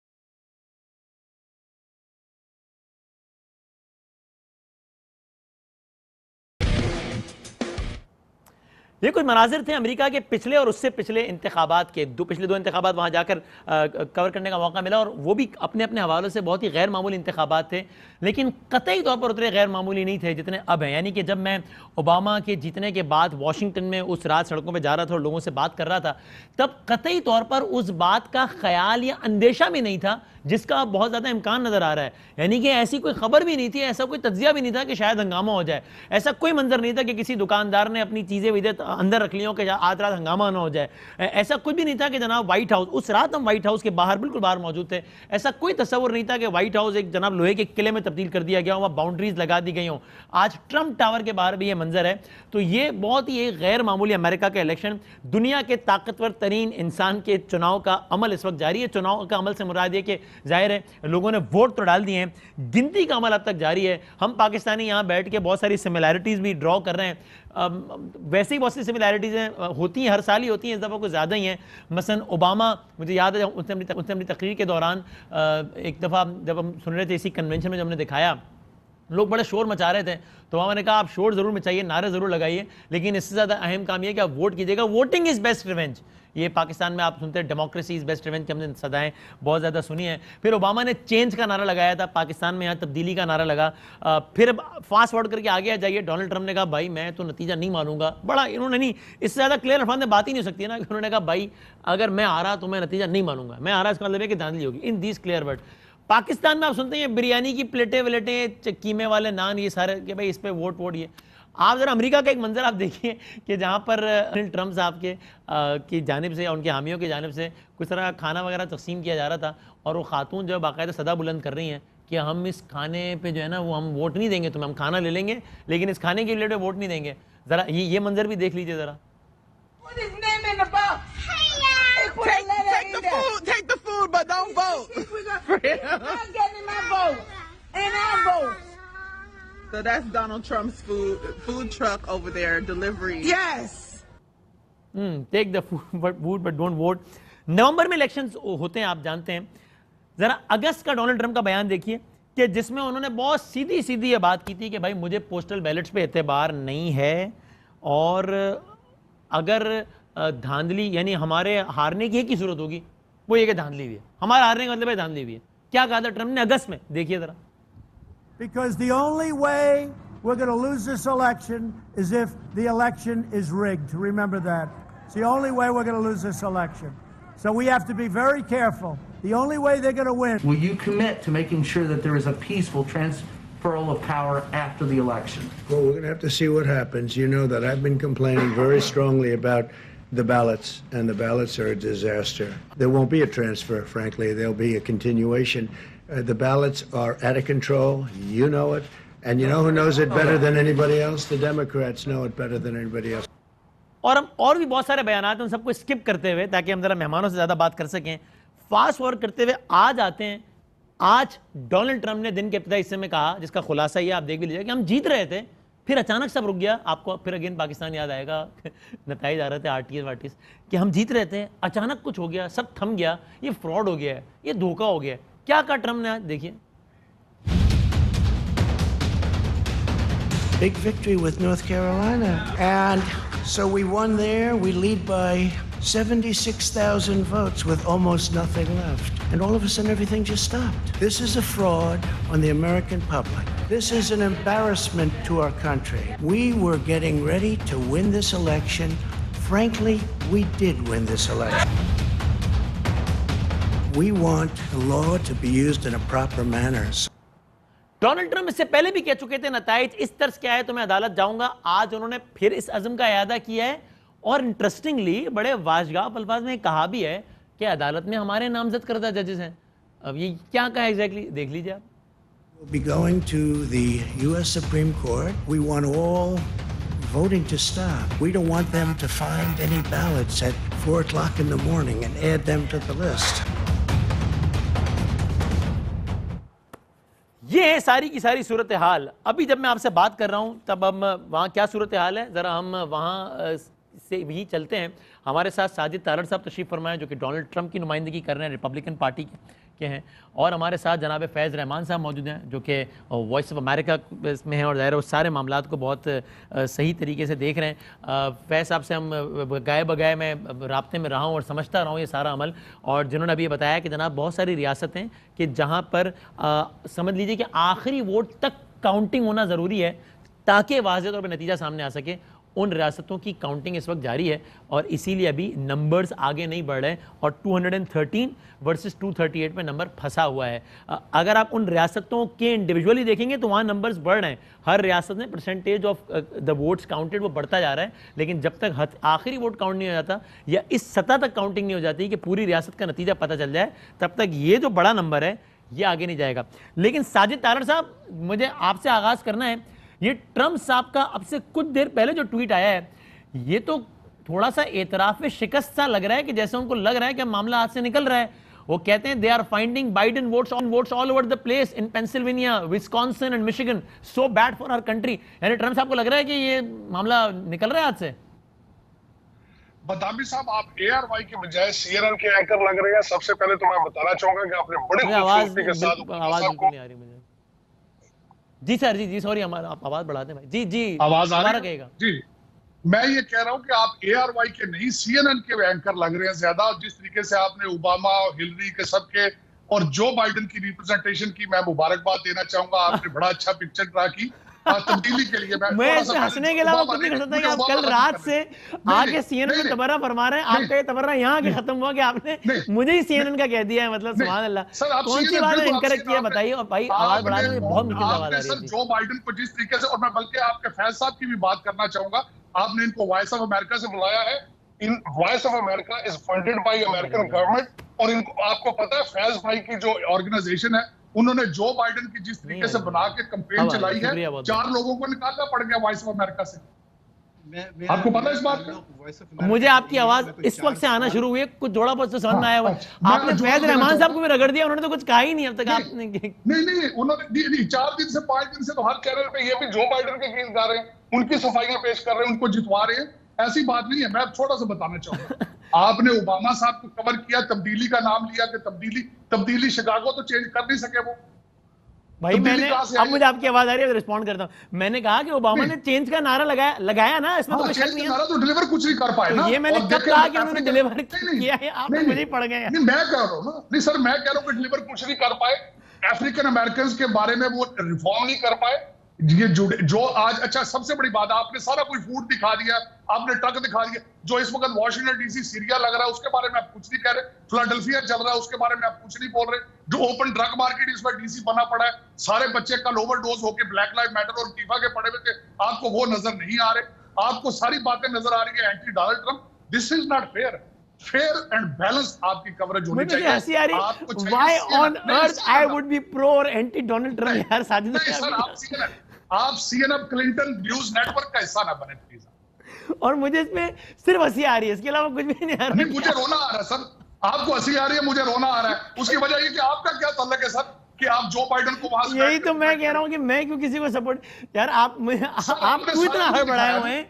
ये कुछ मनाजिर थे अमेरिका के पिछले और उससे पिछले इंतखाबात के। पिछले दो इंतखाबात वहाँ जाकर कवर करने का मौका मिला और वो भी अपने अपने हवालों से बहुत ही गैर मामूली इंतखाबात थे, लेकिन कतई तौर पर उतने गैर मामूली नहीं थे जितने अब हैं। यानी कि जब मैं ओबामा के जीतने के बाद वाशिंगटन में उस रात सड़कों पर जा रहा था और लोगों से बात कर रहा था, तब कतई तौर पर उस बात का ख्याल या अंदेशा भी नहीं था जिसका बहुत ज़्यादा इम्कान नज़र आ रहा है। यानी कि ऐसी कोई खबर भी नहीं थी, ऐसा कोई तज्जिया भी नहीं था कि शायद हंगामा हो जाए। ऐसा कोई मंजर नहीं था कि किसी दुकानदार ने अपनी चीज़ें विदत अंदर रख ली हो कि आज रात हंगामा ना हो जाए। ऐसा कुछ भी नहीं था कि जनाब व्हाइट हाउस, उस रात हम व्हाइट हाउस के बाहर बिल्कुल बाहर मौजूद थे। ऐसा कोई तस्वुर नहीं था कि व्हाइट हाउस एक जनाब लोहे के किले में तब्दील कर दिया गया हो, वहाँ बाउंड्रीज लगा दी गई हों। आज ट्रंप टावर के बाहर भी ये मंजर है। तो ये बहुत ही एक गैर मामूली अमेरिका का इलेक्शन, दुनिया के ताकतवर तरीन इंसान के चुनाव का अमल इस वक्त जारी है। चुनाव का अमल से मुराद ये कि जाहिर है लोगों ने वोट तो डाल दिए हैं, गिनती का अमल अब तक जारी है। हम पाकिस्तानी यहाँ बैठ के बहुत सारी सिमिलैरिटीज़ भी ड्रॉ कर रहे हैं। वैसे ही बहुत सी सिमिलैरिटीज़ होती हैं, हर साल ही होती हैं, इस दफ़ा कुछ ज़्यादा ही हैं। मसलन ओबामा, मुझे याद है उसने अपनी तकरीर के दौरान एक दफ़ा जब हम सुन रहे थे इसी कन्वेंशन में, जब हमने दिखाया लोग बड़े शोर मचा रहे थे, तो ओबामा ने कहा आप शोर ज़रूर मचाइए, नारे ज़रूर लगाइए, लेकिन इससे ज़्यादा अहम काम यह कि आप वोट कीजिएगा। Voting is best revenge. ये पाकिस्तान में आप सुनते हैं डेमोक्रेसी इज़ बेस्ट रिवेंज की हमने सदाएं बहुत ज़्यादा सुनी है। फिर ओबामा ने चेंज का नारा लगाया था, पाकिस्तान में यहाँ तब्दीली का नारा लगा। फिर फास्ट फॉरवर्ड करके आगे आ जाइए, डोनाल्ड ट्रंप ने कहा भाई मैं तो नतीजा नहीं मानूंगा। बड़ा इन्होंने नहीं, इससे ज़्यादा क्लियर अल्फाज में बात ही नहीं हो सकती है ना। उन्होंने कहा भाई अगर मैं आ रहा तो मैं नतीजा नहीं मानूंगा, मैं आ रहा इसका मतलब है कि धांधली होगी। In these clear word. Pakistan में आप सुनते हैं बिरयानी की प्लेटें वलेटें, कीमे वाले नान, ये सारे कि भाई इस पर वोट ये। आप जरा अमेरिका का एक मंजर आप देखिए कि जहाँ पर ट्रंप साहब की जानिब से, उनके हामियों की जानिब से कुछ तरह खाना वगैरह तकसीम किया जा रहा था और वो खातून जो बाकायदा सदा बुलंद कर रही हैं कि हम इस खाने पे जो है ना वो हम वोट नहीं देंगे तुम्हें, हम खाना ले लेंगे लेकिन इस खाने की प्लेट पे वोट नहीं देंगे। ज़रा ये मंजर भी देख लीजिए ज़रा। Take the food, but don't vote. I'm getting my vote, and I vote. So that's Donald Trump's food truck over there, delivery. Yes. Take the food, but don't vote. नवंबर में इलेक्शंस होते हैं, आप जानते हैं। जरा अगस्त का डोनाल्ड ट्रंप का बयान देखिए कि जिसमें उन्होंने बहुत सीधी सीधी ये बात की थी कि भाई मुझे पोस्टल बैलेट्स पे एतबार नहीं है और अगर धांधली यानी हमारे हारने की ही सूरत होगी, वो ये कि धांधली हुई है, हमारा हारने का मतलब है धांधली हुई है। क्या कहा था ट्रंप ने अगस्त में, देखिए जरा। Because the only way we're going to lose this election is if the election is rigged. Remember that. It's the only way we're going to lose this election. So we have to be very careful. The only way they're going to win. Will you commit to making sure that there is a peaceful transferal of power after the election? Well, we're going to have to see what happens. You know that I've been complaining very strongly about the ballots, and the ballots are a disaster. There won't be a transfer, frankly. There'll be a continuation. The ballots are out of control. You know it. And you know who knows it better than anybody else? The Democrats know it better than anybody else. और हम और भी बहुत सारे बयान उन सबको skip करते हुए ताकि हम जरा मेहमानों से ज़्यादा बात कर सकें, फास्ट फॉरवर्ड करते हुए आज आते हैं आज डोनाल्ड ट्रंप ने दिन के इब्तिदाई हिस्से में कहा, जिसका खुलासा ये आप देख भी लीजिए, कि हम जीत रहे थे, फिर अचानक सब रुक गया। आपको फिर अगेन पाकिस्तान याद आएगा, नताइज आ रहे थे आरटीएस वार्टीस कि हम जीत रहे थे, अचानक कुछ हो गया, सब थम गया, ये फ्रॉड हो गया है, ये धोखा हो गया है। क्या कहा ट्रंप ने आज, देखिए। Big victory with North Carolina. And so we won there. We lead by 76,000 votes with almost nothing left. And all of a sudden, everything just stopped. This is a fraud on the American public. This is an embarrassment to our country. We were getting ready to win this election. Frankly, we did win this election. We want the law to be used in a proper manner. Donald Trump इससे पहले भी कह चुके थे नताइज इस तरह क्या है तो मैं अदालत जाऊंगा। आज उन्होंने फिर इस अज़्म का इयादा किया है और इंटरेस्टिंगली बड़े वाशगाब अल्फाज में कहा भी है कि अदालत में हमारे नामजद करदा जजेस हैं। अब ये क्या कहा एग्जैक्टली देख लीजिए आप। We'll be going to the U.S. Supreme Court. We want all voting to stop. We don't want them to find any ballots at 4 o'clock in the morning and add them to the list. ये है सारी की सारी सूरत हाल। अभी जब मैं आपसे बात कर रहा हूं तब हम वहाँ क्या सूरत हाल है ज़रा हम वहाँ से भी चलते हैं। हमारे साथ साजिद तारड़ साहब तशरीफ़ फरमाए जो कि डोनाल्ड ट्रंप की नुमाइंदगी कर रहे हैं, रिपब्लिकन पार्टी के हैं, और हमारे साथ जनाब फैज़ रहमान साहब मौजूद हैं जो कि वॉइस ऑफ अमेरिका में हैं और ज़ाहिर है उस सारे मामलात को बहुत सही तरीके से देख रहे हैं। फैज़ साहब से हम गाए बगाए मैं राब्ते में रहा हूँ और समझता रहा हूँ ये सारा अमल, और जिन्होंने अभी बताया कि जनाब बहुत सारी रियासतें कि जहाँ पर समझ लीजिए कि आखिरी वोट तक काउंटिंग होना ज़रूरी है ताकि वाज़ेह तौर पर नतीजा सामने आ सके, उन रियासतों की काउंटिंग इस वक्त जारी है और इसीलिए अभी नंबर्स आगे नहीं बढ़ रहे और 213 वर्सेस 238 में नंबर फंसा हुआ है। अगर आप उन रियासतों के इंडिविजुअली देखेंगे तो वहाँ नंबर्स बढ़ रहे हैं, हर रियासत में percentage of the votes counted वो बढ़ता जा रहा है, लेकिन जब तक आखिरी वोट काउंट नहीं हो जाता या इस सतह तक काउंटिंग नहीं हो जाती कि पूरी रियासत का नतीजा पता चल जाए, तब तक ये जो बड़ा नंबर है ये आगे नहीं जाएगा। लेकिन साजिद तारड़ साहब, मुझे आपसे आगाज़ करना है, ये ट्रंप साहब का अब से कुछ देर पहले जो ट्वीट आया है ये तो थोड़ा सा एतराफ़ शिकस्त सा लग रहा है कि जैसे उनको लग रहा है कि मामला हाथ से निकल रहा है। वो कहते हैं they are finding Biden votes all over the place in Pennsylvania, Wisconsin and Michigan, so bad for our country. यानी ट्रंप साहब को लग रहा है कि ये मामला निकल रहा है हाथ से। बदामी साहब, आप ARY के बजाय CNN के एंकर लग रहे हैं। सबसे पहले तो मैं बताना चाहूंगा कि आपने बड़ी खूबसूरती के साथ आवाज बिल्कुल नहीं आ रही मुझे। जी सर, जी सॉरी, हमारा आप आवाज बढ़ाते हैं भाई। जी आवाज आ रही कहेगा जी। मैं ये कह रहा हूँ कि आप ARY के नहीं CNN के एंकर लग रहे हैं ज्यादा। जिस तरीके से आपने ओबामा और हिलरी के सबके और जो बाइडेन की रिप्रेजेंटेशन की, मैं मुबारकबाद देना चाहूंगा। आपने बड़ा अच्छा पिक्चर ड्रा की तब्दीली के लिए। मैं इसमें हंसने के अलावा कुछ नहीं कर सकता कि आप कल रात से आके CNN में तबर्रा फरमा रहे हैं। आपका ये तबर्रा यहाँ आके खत्म हुआ कि आपने मुझे ही CNN का कह दिया है, मतलब सुभान अल्लाह। कौन सी बात है इनकरेक्ट किया बताइए। और भाई आवाज बढ़ा दो, बहुत मीठी आवाज आ रही है। जो बाइडेन को जिस तरीके से, और मैं बल्कि आपके फैज साहब की भी बात करना चाहूंगा, आपने इनको वॉइस ऑफ अमेरिका से बुलाया है। इन voice of America is funded by American government, और इनको आपको पता है फैज भाई की जो ऑर्गेनाइजेशन है उन्होंने जो बाइडेन की जिस तरीके से बना के कैंपेन चलाई है, 4 लोगों को निकालना पड़ गया वॉइस ऑफ अमेरिका से। आपको पता है इस बात का? मुझे आपकी आवाज इस वक्त से आना शुरू हुई है, कुछ थोड़ा बहुत तो समझ में आया हुआ। आपने फैज रहमान साहब को भी रगड़ दिया, उन्होंने तो कुछ कहा ही नहीं अब तक। आपने नहीं उन्होंने 4 दिन से 5 दिन से तो हर चैनल पे ये भी जो बाइडेन के गीत गा रहे हैं, उनकी सफाइयां पेश कर रहे हैं, उनको जितवा रहे हैं। ऐसी बात नहीं है। मैं छोटा सा बताना चाहूंगा, आपने ओबामा साहब को कवर किया, तब्दीली का नाम लिया कि तब्दीली शिकागो तो चेंज कर नहीं सके वो भाई। मैंने अब मुझे आपकी आवाज आ रही है, रिस्पॉन्ड करता हूं। मैंने कहा कि ओबामा ने चेंज का नारा लगाया ना, इसमें तो कोई शक नहीं है। नारा तो डिलीवर कुछ नहीं कर पाए ना। ये मैंने कब कहा कि उन्होंने डिलीवर किया है? आप मुझे ही पड़ गए। नहीं, मैं कह रहा हूं ना, नहीं सर, मैं कह रहा हूं कि डिलीवर कुछ नहीं कर पाए। अफ्रीकन अमेरिकन के बारे में वो रिफॉर्म नहीं कर पाए। ये जो आज, अच्छा सबसे बड़ी बात, आपने सारा कोई फूड दिखा दिया, आपने ट्रक दिखा दिया। जो इस वक्त वॉशिंगटन DC सीरिया लग रहा है उसके बारे में आप कुछ नहीं कह रहे। फिलाडेल्फिया चल रहा है उसके बारे में आप कुछ नहीं बोल रहे। जो ओपन ड्रग मार्केट इस वक्त DC बना पड़ा है, सारे बच्चे कल ओवरडोज होकर ब्लैक लाइव मैटर और टीफा के पड़े हुए थे, आपको वो नजर नहीं आ रहे। आपको सारी बातें नजर आ रही है anti Donald Trump. This is not fair and balance आपकी कवरेज होनी चाहिए। हंसी आ रही, why on earth I would be pro और एंटी डोनाल्ड ट्रंप। यार साजिद, आप CNN क्लिंटन न्यूज नेटवर्क का हिस्सा ना बने प्लीज। और मुझे इसमें सिर्फ हंसी आ रही है, इसके अलावा कुछ भी नहीं आ रहा। मुझे रोना आ रहा है सर। आपको हंसी आ रही है, मुझे रोना आ रहा है। उसकी वजह ये कि आपका क्या तल्लक है सर कि आप जो बाइडेन को वहां से यही तो मैं कह रहा हूं कि मैं क्यों किसी को सपोर्ट, यार आप क्यों इतना हड़बड़ाए हुए हैं,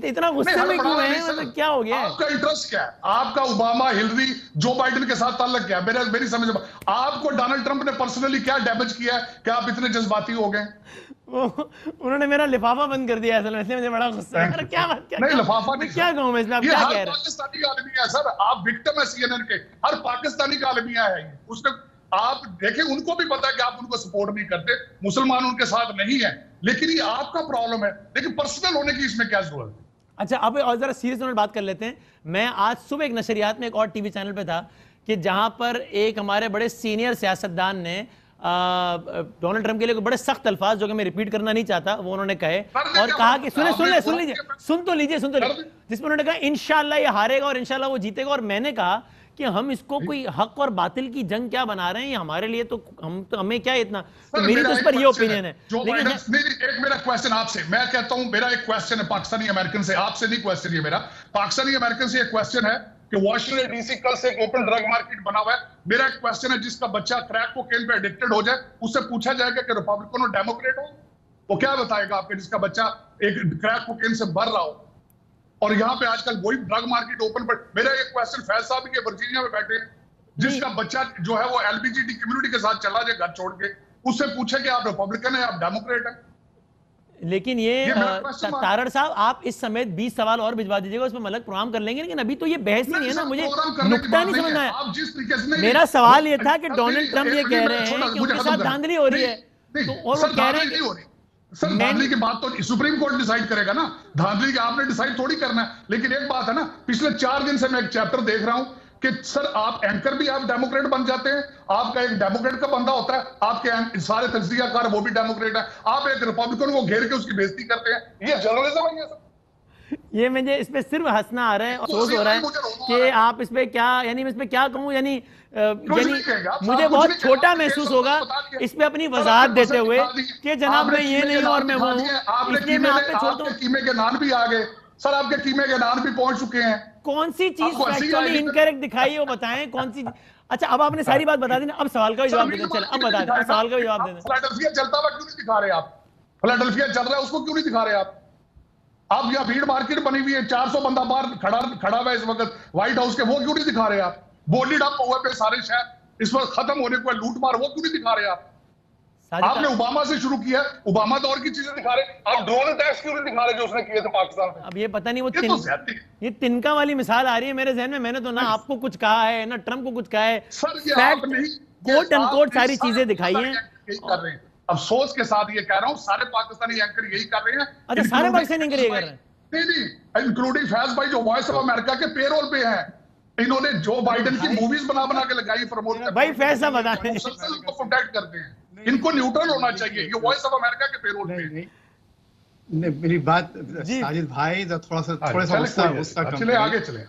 इतना गुस्से में क्यों हैं, मतलब क्या हो गया है? आपका इंटरेस्ट क्या है? आपका ओबामा, हिलरी, जो बाइडेन के साथ ताल्लुक क्या है? मेरी समझ में आपको डोनाल्ड ट्रंप ने पर्सनली क्या डैमेज किया है कि आप इतने जज्बाती हो गए? उन्होंने मेरा लिफाफा बंद कर दिया असल में, इसलिए मुझे बड़ा गुस्सा है। क्या बात, क्या नहीं, लिफाफा नहीं, क्या कहूं मैं इसमें, आप क्या कह रहे हैं? पाकिस्तानी आलमिया है सर, आप विक्टिम है सीएनएन के, हर पाकिस्तानी का आलमिया है उसने। आप देखें, उनको भी पता है कि आप उनको सपोर्ट नहीं करते, मुसलमान उनके साथ नहीं है, लेकिन ये आपका प्रॉब्लम है, लेकिन पर्सनल होने की इसमें क्या जरूरत है? अच्छा, अब और जरा सीरियस नोट बात कर लेते हैं। मैं आज सुबह एक नशरियात में एक और टीवी चैनल पे था कि जहां पर एक हमारे बड़े सीनियर सियासतदान ने डोनाल्ड ट्रंप के लिए बड़े सख्त अल्फाज, जो कि मैं रिपीट करना नहीं चाहता, वो उन्होंने कहे और कहा कि सुन लीजिए, जिसमें उन्होंने कहा इंशाल्लाह ये हारेगा और इंशाल्लाह वो जीतेगा। और मैंने कहा कि हम इसको कोई हक और बातिल की जंग क्या बना रहे हैं, हमारे लिए तो हमें क्या इतना, तो मेरी तो इस पर ये ओपिनियन है। लेकिन एक मेरा क्वेश्चन आपसे, मैं कहता हूं, मेरा एक क्वेश्चन है पाकिस्तानी अमेरिकन से, आपसे नहीं क्वेश्चन, ये मेरा पाकिस्तानी अमेरिकन से एक क्वेश्चन है कि वाशिंगटन डीसी कल से एक ओपन ड्रग मार्केट बना हुआ है। मेरा एक क्वेश्चन है, जिसका बच्चा क्रैक कोकेन पे एडिक्टेड हो जाए, उससे पूछा जाएगा कि रिपब्लिकन और डेमोक्रेट हो, वो क्या बताएगा आपके, जिसका बच्चा एक क्रैक कोकेन से भर रहा हो और यहाँ पे आजकल वही ड्रग मार्केट ओपन पर। मेरा एक क्वेश्चन फैज साहब के वर्जीनिया में बैठे, जिसका बच्चा जो है वो एलबीजीटी कम्युनिटी के साथ चला जाए घर छोड़ के, उससे पूछे कि आप रिपब्लिकन है, आप डेमोक्रेट है। लेकिन ये तारड़ साहब, आप इस समेत 20 सवाल और भिजवा दीजिएगा, उसमें अलग प्रोग्राम कर लेंगे, लेकिन अभी तो ये बहस ही नहीं है ना, मुझे नुक्ता नहीं समझना है। मेरा सवाल ये था कि डोनाल्ड ट्रंप ये कह रहे हैं कि उनके साथ धांधली हो रही है, तो और वो कह रहे हैं सर धांधली की बात तो सुप्रीम कोर्ट डिसाइड करेगा ना, धांधली की आपने डिसाइड थोड़ी करना है। लेकिन एक बात है ना, पिछले 4 दिन से मैं एक चैप्टर देख रहा हूं कि सर आप एंकर भी आप डेमोक्रेट बन जाते हैं, आपका एक डेमोक्रेट का बंदा होता है, आपके सारे तजजियाकार वो भी डेमोक्रेट है, आप एक रिपब्लिकन को घेर के उसकी बेइज्जती करते हैं, ये जर्नलिज्म है सर। ये मुझे इस पे सिर्फ हंसना आ रहा है, अफसोस हो रहा है कि आप इस पे क्या, यानी मैं इस पे क्या कहूं, यानी मुझे बहुत छोटा महसूस होगा इस पे अपनी वजाहत देते हुए कि जनाब मैं ये नहीं और मैं वो हूं, इसलिए मैं आप पे छोड़ता हूं। कीमे के नान भी आ गए सर, आपके कीमे के नान भी पहुंच चुके हैं। कौन सी चीज फैक्चुअली इनकरेक्ट दिखाई वो बताएं, कौन सी। अच्छा, अब आपने सारी बात बता दी ना, अब सवाल का जवाब देते, चलो अब बता दें, सवाल का जवाब दें। फिलाडेल्फिया चलता हुआ क्यों नहीं दिखा रहे आप? फिलाडेल्फिया चल रहा है, उसको क्यों नहीं दिखा रहे आप? आप यहाँ भीड़ मार्केट बनी हुई है, 400 बंदा बाहर खड़ा हुआ है इस वक्त व्हाइट हाउस के, वो क्यों नहीं दिखा रहे आप? बोली डंप हुए पे सारे शहर इस वक्त खत्म होने को, लूट मार, वो क्यों नहीं दिखा रहे आप? आपने ओबामा से शुरू किया, ओबामा दौर की चीजें दिखा रहे, आप ड्रोन अटैक्स क्यों नहीं दिखा रहे जो उसने किए थे पाकिस्तान में? अब ये पता नहीं, वो ये तिनका वाली मिसाल आ रही है मेरे जहन में। मैंने तो ना आपको कुछ कहा है ना ट्रंप को कुछ कहा है, कोट अनकोट सारी चीजें दिखाई हैं। अफसोस के साथ ये कह रहा हूँ, सारे पाकिस्तानी एंकर यही कर रहे हैं। अच्छा, सारे पाकिस्तानी एंकर यही कर रहे हैं? नहीं, इंक्लूडिंग फैज भाई जो वॉइस ऑफ अमेरिका के पेरोल पे हैं, इन्होंने जो बाइडेन की मूवीज बना के लगाई, प्रमोट कर भाई फैसला बता रहे हैं, इनको प्रोटेक्ट करते हैं। इनको न्यूट्रल होना चाहिए, ये वॉइस ऑफ अमेरिका के पेरोल पे। नहीं, मेरी बात साजिद भाई थोड़ा सा गुस्सा कम करें, आगे चले,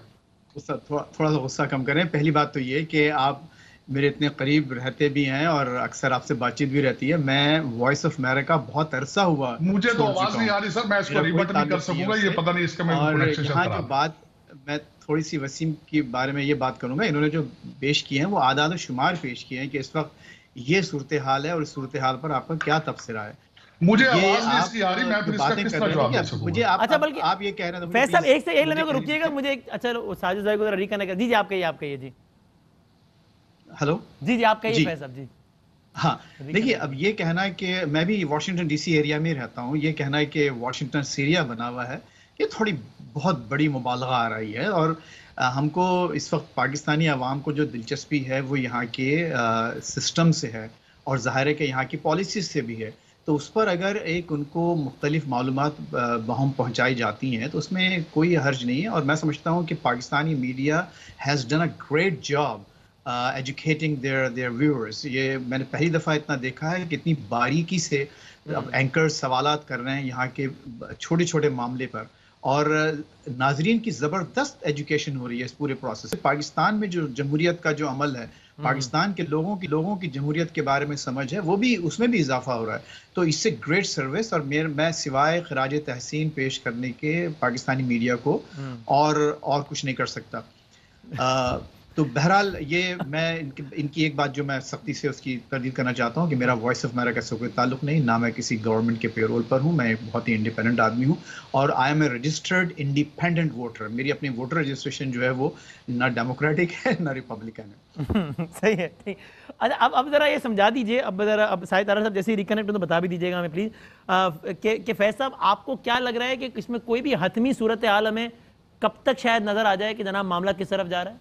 थोड़ा सा गुस्सा कम करें। पहली बात तो ये कि आप मेरे इतने करीब रहते भी हैं और अक्सर आपसे बातचीत भी रहती है। मैं वॉइस ऑफ अमेरिका बहुत अरसा हुआ, मुझे तो आवाज नहीं आ रही सर, मैं इसको रिबट नहीं कर सकूंगा, ये पता नहीं इसका मैं यहाँ जो बात, मैं थोड़ी सी वसीम के बारे में ये बात करूंगा। इन्होंने जो पेश किए हैं वो आदाद शुमार पेश किए हैं कि इस वक्त ये सूरत हाल है और इस सूरत हाल पर आपका क्या तबसरा है। मुझे आवाज नहीं इसकी आ रही, मैं फिर इसका किसका जवाब दे सकूंगा? मुझे अच्छा, बल्कि आप ये कह रहे हैं, फैज साहब एक से एक लेने को रुकिएगा, मुझे अच्छा साजिद भाई को जरा रिकनेक्ट कर दीजिए। आप कहिए जी। हेलो जी जी, आप कहिए फैज साहब जी। हाँ, देखिए, अब ये कहना है कि मैं भी वाशिंगटन डीसी एरिया में रहता हूँ, ये कहना है कि वाशिंगटन सीरिया बना हुआ है, ये थोड़ी बहुत बड़ी मुबालगा आ रही है। और हमको इस वक्त पाकिस्तानी अवाम को जो दिलचस्पी है वो यहाँ के सिस्टम से है और ज़ाहिर है कि यहाँ की पॉलिसीज से भी है। तो उस पर अगर एक उनको मुख्तलिफ मालूमात बहम पहुँचाई जाती हैं तो उसमें कोई हर्ज नहीं है। और मैं समझता हूँ कि Pakistani media has done a great job educating their viewers. ये मैंने पहली दफ़ा इतना देखा है कि इतनी बारीकी से एंकर्स सवालात कर रहे हैं यहाँ के छोटे छोटे मामले पर, और नाजरीन की ज़बरदस्त एजुकेशन हो रही है इस पूरे प्रोसेस। पाकिस्तान में जो जमहूरियत का जो अमल है, पाकिस्तान के लोगों की जमहूरियत के बारे में समझ है, वो भी उसमें भी इजाफा हो रहा है। तो इससे ग्रेट सर्विस, और मैं सिवाय खराज तहसीन पेश करने के पाकिस्तानी मीडिया को और कुछ नहीं कर सकता। तो बहरहाल ये मैं इनकी एक बात जो मैं सख्ती से उसकी तरदीद करना चाहता हूँ कि मेरा वॉइस ऑफ अमेरिका से कोई ताल्लुक नहीं, ना मैं किसी गवर्नमेंट के पेरोल पर हूँ, मैं एक बहुत ही इंडिपेंडेंट आदमी हूँ और I am a registered independent voter. मेरी अपनी वोटर रजिस्ट्रेशन जो है वो ना डेमोक्रेटिक है ना रिपब्लिकन है। सही है, ठीक। अच्छा, अब जरा ये समझा दीजिए, अब शाहिद तारड़ साहब जैसे ही रिकनेक्ट हो तो बता भी दीजिएगा हमें प्लीज कि फैज साहब आपको क्या लग रहा है कि इसमें कोई भी हतमी सूरत हाल हमें कब तक शायद नजर आ जाए कि जनाब मामला किस तरफ जा रहा है?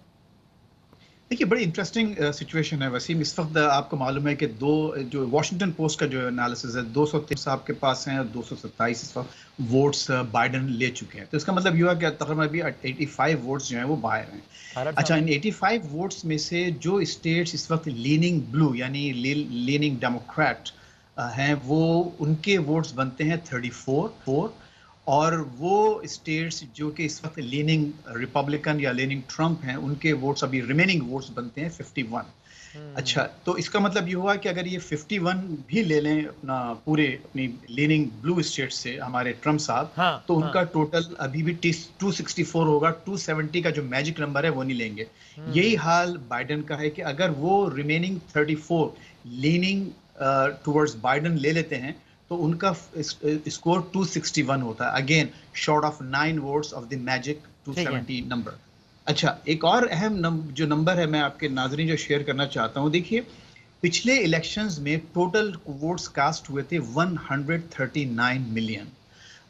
देखिए बड़ी इंटरेस्टिंग सिचुएशन है वसीम। इस वक्त आपको मालूम है कि जो वॉशिंगटन पोस्ट का जो एनालिसिस है 223 आपके पास हैं और 227 इस वक्त वोट्स बाइडन ले चुके हैं। तो इसका मतलब ये हुआ कि तकरीबन अभी 85 वोट्स जो हैं वो बाहर हैं। अच्छा, इन 85 वोट्स में से जो स्टेट्स इस वक्त लीनिंग ब्लू यानी लीनिंग डेमोक्रेट हैं वो उनके वोट्स बनते हैं 34 और वो स्टेट्स जो कि इस वक्त लीनिंग रिपब्लिकन या लीनिंग ट्रम्प हैं उनके वोट्स अभी रिमेनिंग वोट्स बनते हैं 51। अच्छा, तो इसका मतलब ये हुआ कि अगर ये 51 भी ले लें अपनी लीनिंग ब्लू स्टेट से हमारे ट्रम्प साहब, तो उनका टोटल अभी भी 264 होगा। 270 का जो मैजिक नंबर है वो नहीं लेंगे। यही हाल बाइडन का है कि अगर वो रिमेनिंग 34 लीनिंग टुवर्ड्स बाइडन ले लेते हैं तो उनका स्कोर 261 होता है, again short of 9 votes of the magic 270 number. अच्छा, एक और अहम जो नंबर है मैं आपके नाज़रीन जो शेयर करना चाहता हूं, देखिए पिछले इलेक्शंस में टोटल वोट्स कास्ट हुए थे 139 मिलियन।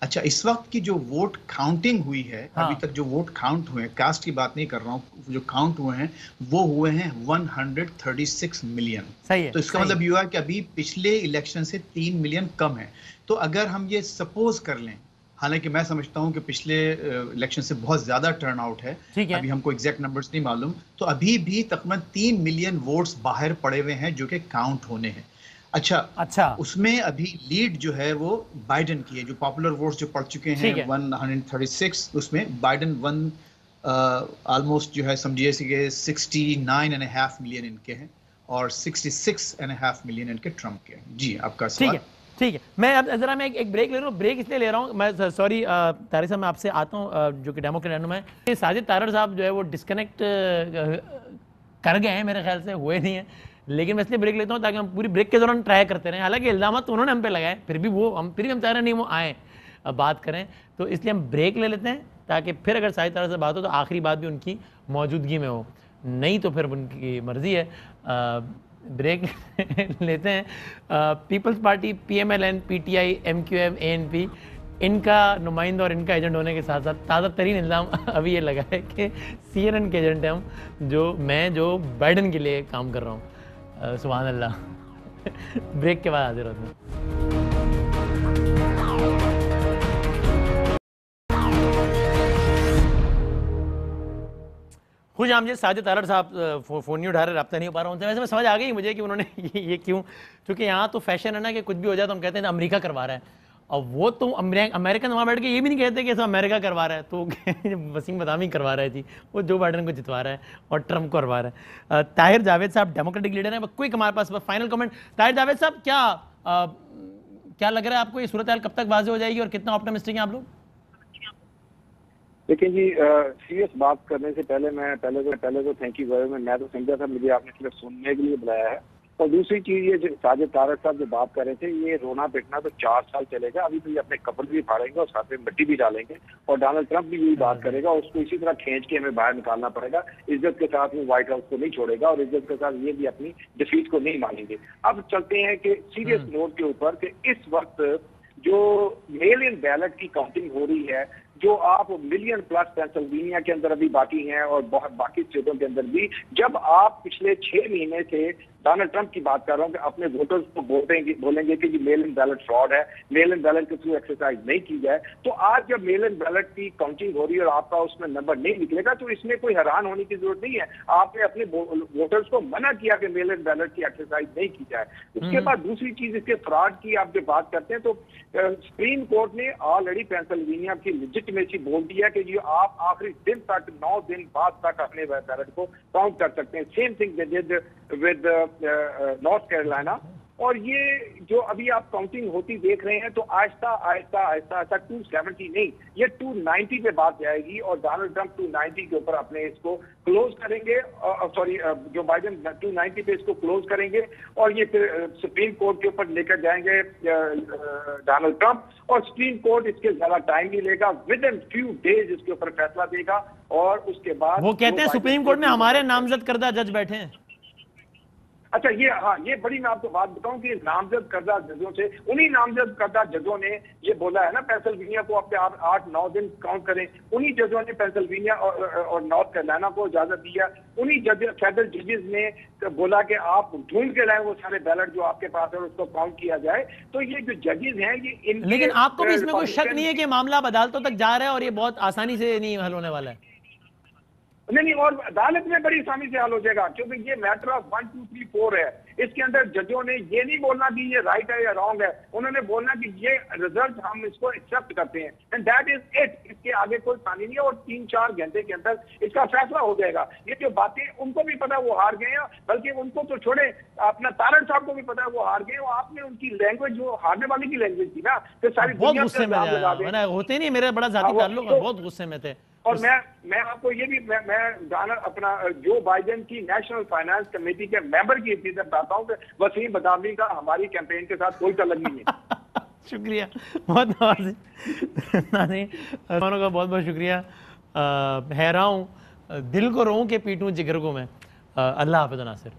अच्छा, इस वक्त की जो वोट काउंटिंग हुई है, अभी तक जो वोट काउंट हुए हैं, कास्ट की बात नहीं कर रहा हूँ, जो काउंट हुए हैं वो हुए हैं 136 मिलियन। सही है, तो इसका मतलब ये हुआ कि अभी पिछले इलेक्शन से 3 मिलियन कम है। तो अगर हम ये सपोज कर लें, हालांकि मैं समझता हूं कि पिछले इलेक्शन से बहुत ज्यादा टर्न आउट है, अभी हमको एग्जैक्ट नंबर्स नहीं मालूम, तो अभी भी तकरीबन 3 मिलियन वोट्स बाहर पड़े हुए हैं जो कि काउंट होने हैं। अच्छा, उसमें अभी लीड जो है वो बाइडन की है। जो पॉपुलर वोट्स जो पड़ चुके हैं 136, उसमें बाइडन ऑलमोस्ट जो है समझिए कि 69.5 मिलियन इनके हैं और 66.5 मिलियन इनके ट्रम्प के हैं। जी, आपका सवाल। ठीक है, मैं अब जरा मैं एक ब्रेक ले रहा हूँ। ब्रेक इसलिए ले रहा हूँ, मैं सॉरी तारिक साहब, मैं आपसे आता हूँ जो कि डेमोक्रेट में साजिद तारड़ साहब जो है वो डिस्कनेक्ट कर गए हैं, मेरे ख्याल से हुए नहीं है, लेकिन मैं इसलिए ब्रेक लेता हूँ ताकि हम पूरी ब्रेक के दौरान ट्राई करते रहें। हालांकि इल्जाम तो उन्होंने हम पे लगाए, फिर भी हम चाह रहे नहीं वो आए बात करें, तो इसलिए हम ब्रेक ले लेते हैं ताकि फिर अगर साजिद तारड़ से बात हो तो आखिरी बात भी उनकी मौजूदगी में हो, नहीं तो फिर उनकी मर्जी है। ब्रेक लेते हैं। People's party, PMLN, PTI, MQM, ANP, इनका नुमाइंदा और इनका एजेंट होने के साथ साथ ताज़ा तरीन इल्ज़ाम अभी ये लगा है कि CNN के एजेंट हैं हम, जो बाइडन के लिए काम कर रहा हूँ। सुभान अल्लाह। ब्रेक के बाद हाजिर होते हैं। खुश आमदीद। साजिद तारड़ साहब फ़ोन नहीं उठा रहे, रब्ता नहीं हो पा रहा उनसे। वैसे मैं समझ आ गई मुझे कि उन्होंने ये क्यों, क्योंकि यहाँ तो फैशन है ना कि कुछ भी हो जाए तो हम कहते हैं अमेरिका करवा रहा है, और वो तो अमेरिकन वहाँ बैठ के ये भी नहीं कहते कि ऐसा अमेरिका करवा रहा है, तो वसीम बदामी करवा रहा है जी, वो जो बाइडन को जितवा रहा है और ट्रम्प को करवा रहा है। ताहिर जावेद साहब डेमोक्रेटिक लीडर हैं, क्विक हमारे पास फाइनल कमेंट। ताहिर जावेद साहब, क्या लग रहा है आपको, ये सूरत हाल कब तक वाज़ेह हो जाएगी और कितना ऑप्टिमिस्टिक हैं आप लोग? देखिए जी, सीरियस बात करने से पहले तो थैंक यू वेरी मच। मैं तो समझा था मुझे आपने सिर्फ सुनने के लिए बुलाया है। और दूसरी चीज ये जो साजिद तारड़ साहब जो बात कर रहे थे, ये रोना पिटना तो 4 साल चलेगा। अभी तो ये अपने कपल भी फाड़ेंगे और साथ में मिट्टी भी डालेंगे, और डोनाल्ड ट्रंप भी यही बात करेगा, और उसको इसी तरह खींच के हमें बाहर निकालना पड़ेगा। इज्जत के साथ वो व्हाइट हाउस को नहीं छोड़ेगा और इज्जत के साथ ये भी अपनी डिफीट को नहीं मानेंगे। अब चलते हैं कि सीरियस नोट के ऊपर कि इस वक्त जो मेल इन बैलेट की काउंटिंग हो रही है, जो आप मिलियन प्लस पेंसिल्वेनिया के अंदर अभी बाकी हैं और बहुत बाकी स्टेटों के अंदर भी, जब आप पिछले 6 महीने से डोनाल्ड ट्रंप की बात कर रहा हूँ कि अपने वोटर्स को बोलेंगे कि ये मेल इन बैलेट फ्रॉड है, मेल इन बैलेट के थ्रू एक्सरसाइज नहीं की जाए, तो आज जब मेल इन बैलेट की काउंटिंग हो रही है और आपका उसमें नंबर नहीं निकलेगा, तो इसमें कोई हैरान होने की जरूरत नहीं है। आपने अपने वोटर्स को मना किया कि मेल इन बैलेट की एक्सरसाइज नहीं की जाए। उसके बाद दूसरी चीज, इसके फ्रॉड की आप जब बात करते हैं तो सुप्रीम कोर्ट ने ऑलरेडी पेंसिल्वेनिया की लेजिटिमेसी बोल दिया कि जो आप आखिरी दिन तक 9 दिन बाद तक अपने बैलेट को काउंट कर सकते हैं। Same thing they did with north Carolina और ये जो अभी आप काउंटिंग होती देख रहे हैं तो आहिस्ता आहिस्ता आहिस्ता आहिस्ता 270 नहीं, ये 290 पे बात जाएगी और डोनाल्ड ट्रंप 290 के ऊपर अपने इसको क्लोज करेंगे, सॉरी जो बाइडेन 290 पे इसको क्लोज करेंगे और ये फिर सुप्रीम कोर्ट के ऊपर लेकर जाएंगे डोनाल्ड ट्रंप, और सुप्रीम कोर्ट इसके ज्यादा टाइम नहीं लेगा, विद इन फ्यू डेज इसके ऊपर फैसला देगा। और उसके बाद वो कहते हैं सुप्रीम कोर्ट में हमारे नामजद करदा जज बैठे हैं। अच्छा, ये हाँ, ये बड़ी मैं आपको बात बताऊं कि नामजद करदा जजों से, उन्हीं नामजद करदा जजों ने ये बोला है ना, पेंसिल्वेनिया को अपने आप 8-9 दिन काउंट करें, उन्हीं जजों ने पेंसिल्वेनिया और नॉर्थ कैरोलिना को इजाजत दिया, उन्हीं फेडरल जजेस ने बोला कि आप ढूंढ के लाए वो सारे बैलेट जो आपके पास है और उसको काउंट किया जाए। तो ये जो जजेस हैं ये लेकिन आपको भी इसमें कोई शक नहीं है कि मामला अब अदालतों तक जा रहा है और ये बहुत आसानी से नहीं हल होने वाला है? नहीं, और अदालत में बड़ी आसानी से हल हो जाएगा, क्योंकि ये मैटर ऑफ 1, 2, 3, 4 है। इसके अंदर जजों ने ये नहीं बोलना कि ये राइट है या रॉन्ग है, उन्होंने बोलना कि ये रिजल्ट हम इसको एक्सेप्ट करते हैं, एंड दैट इज इट। इसके आगे कोई पानी नहीं है और 3-4 घंटे के अंदर इसका फैसला हो जाएगा। ये जो बातें उनको भी पता है वो हार गए हैं, बल्कि उनको तो छोड़े, अपना तारड़ साहब को भी पता है वो हार गए, और आपने उनकी लैंग्वेज जो हारने वाली की लैंग्वेज थी ना, तो सारी बहुत गुस्से में होते नहीं, मेरे बड़ा जाती ताल्लुक है, बहुत गुस्से में थे। और मैं आपको ये भी मैं जाना अपना जो बाइडेन की नेशनल फाइनेंस कमेटी के मेंबर की हैसियत बताता हूँ कि वसीम बदामी का हमारी कैंपेन के साथ कोई तल्लुक नहीं है। शुक्रिया, बहुत नवाजी दोनों का बहुत बहुत शुक्रिया। हैरान हूँ, दिल को रोऊं के पीटूं जिगर को मैं। अल्लाह हाफ़िज़ नासिर।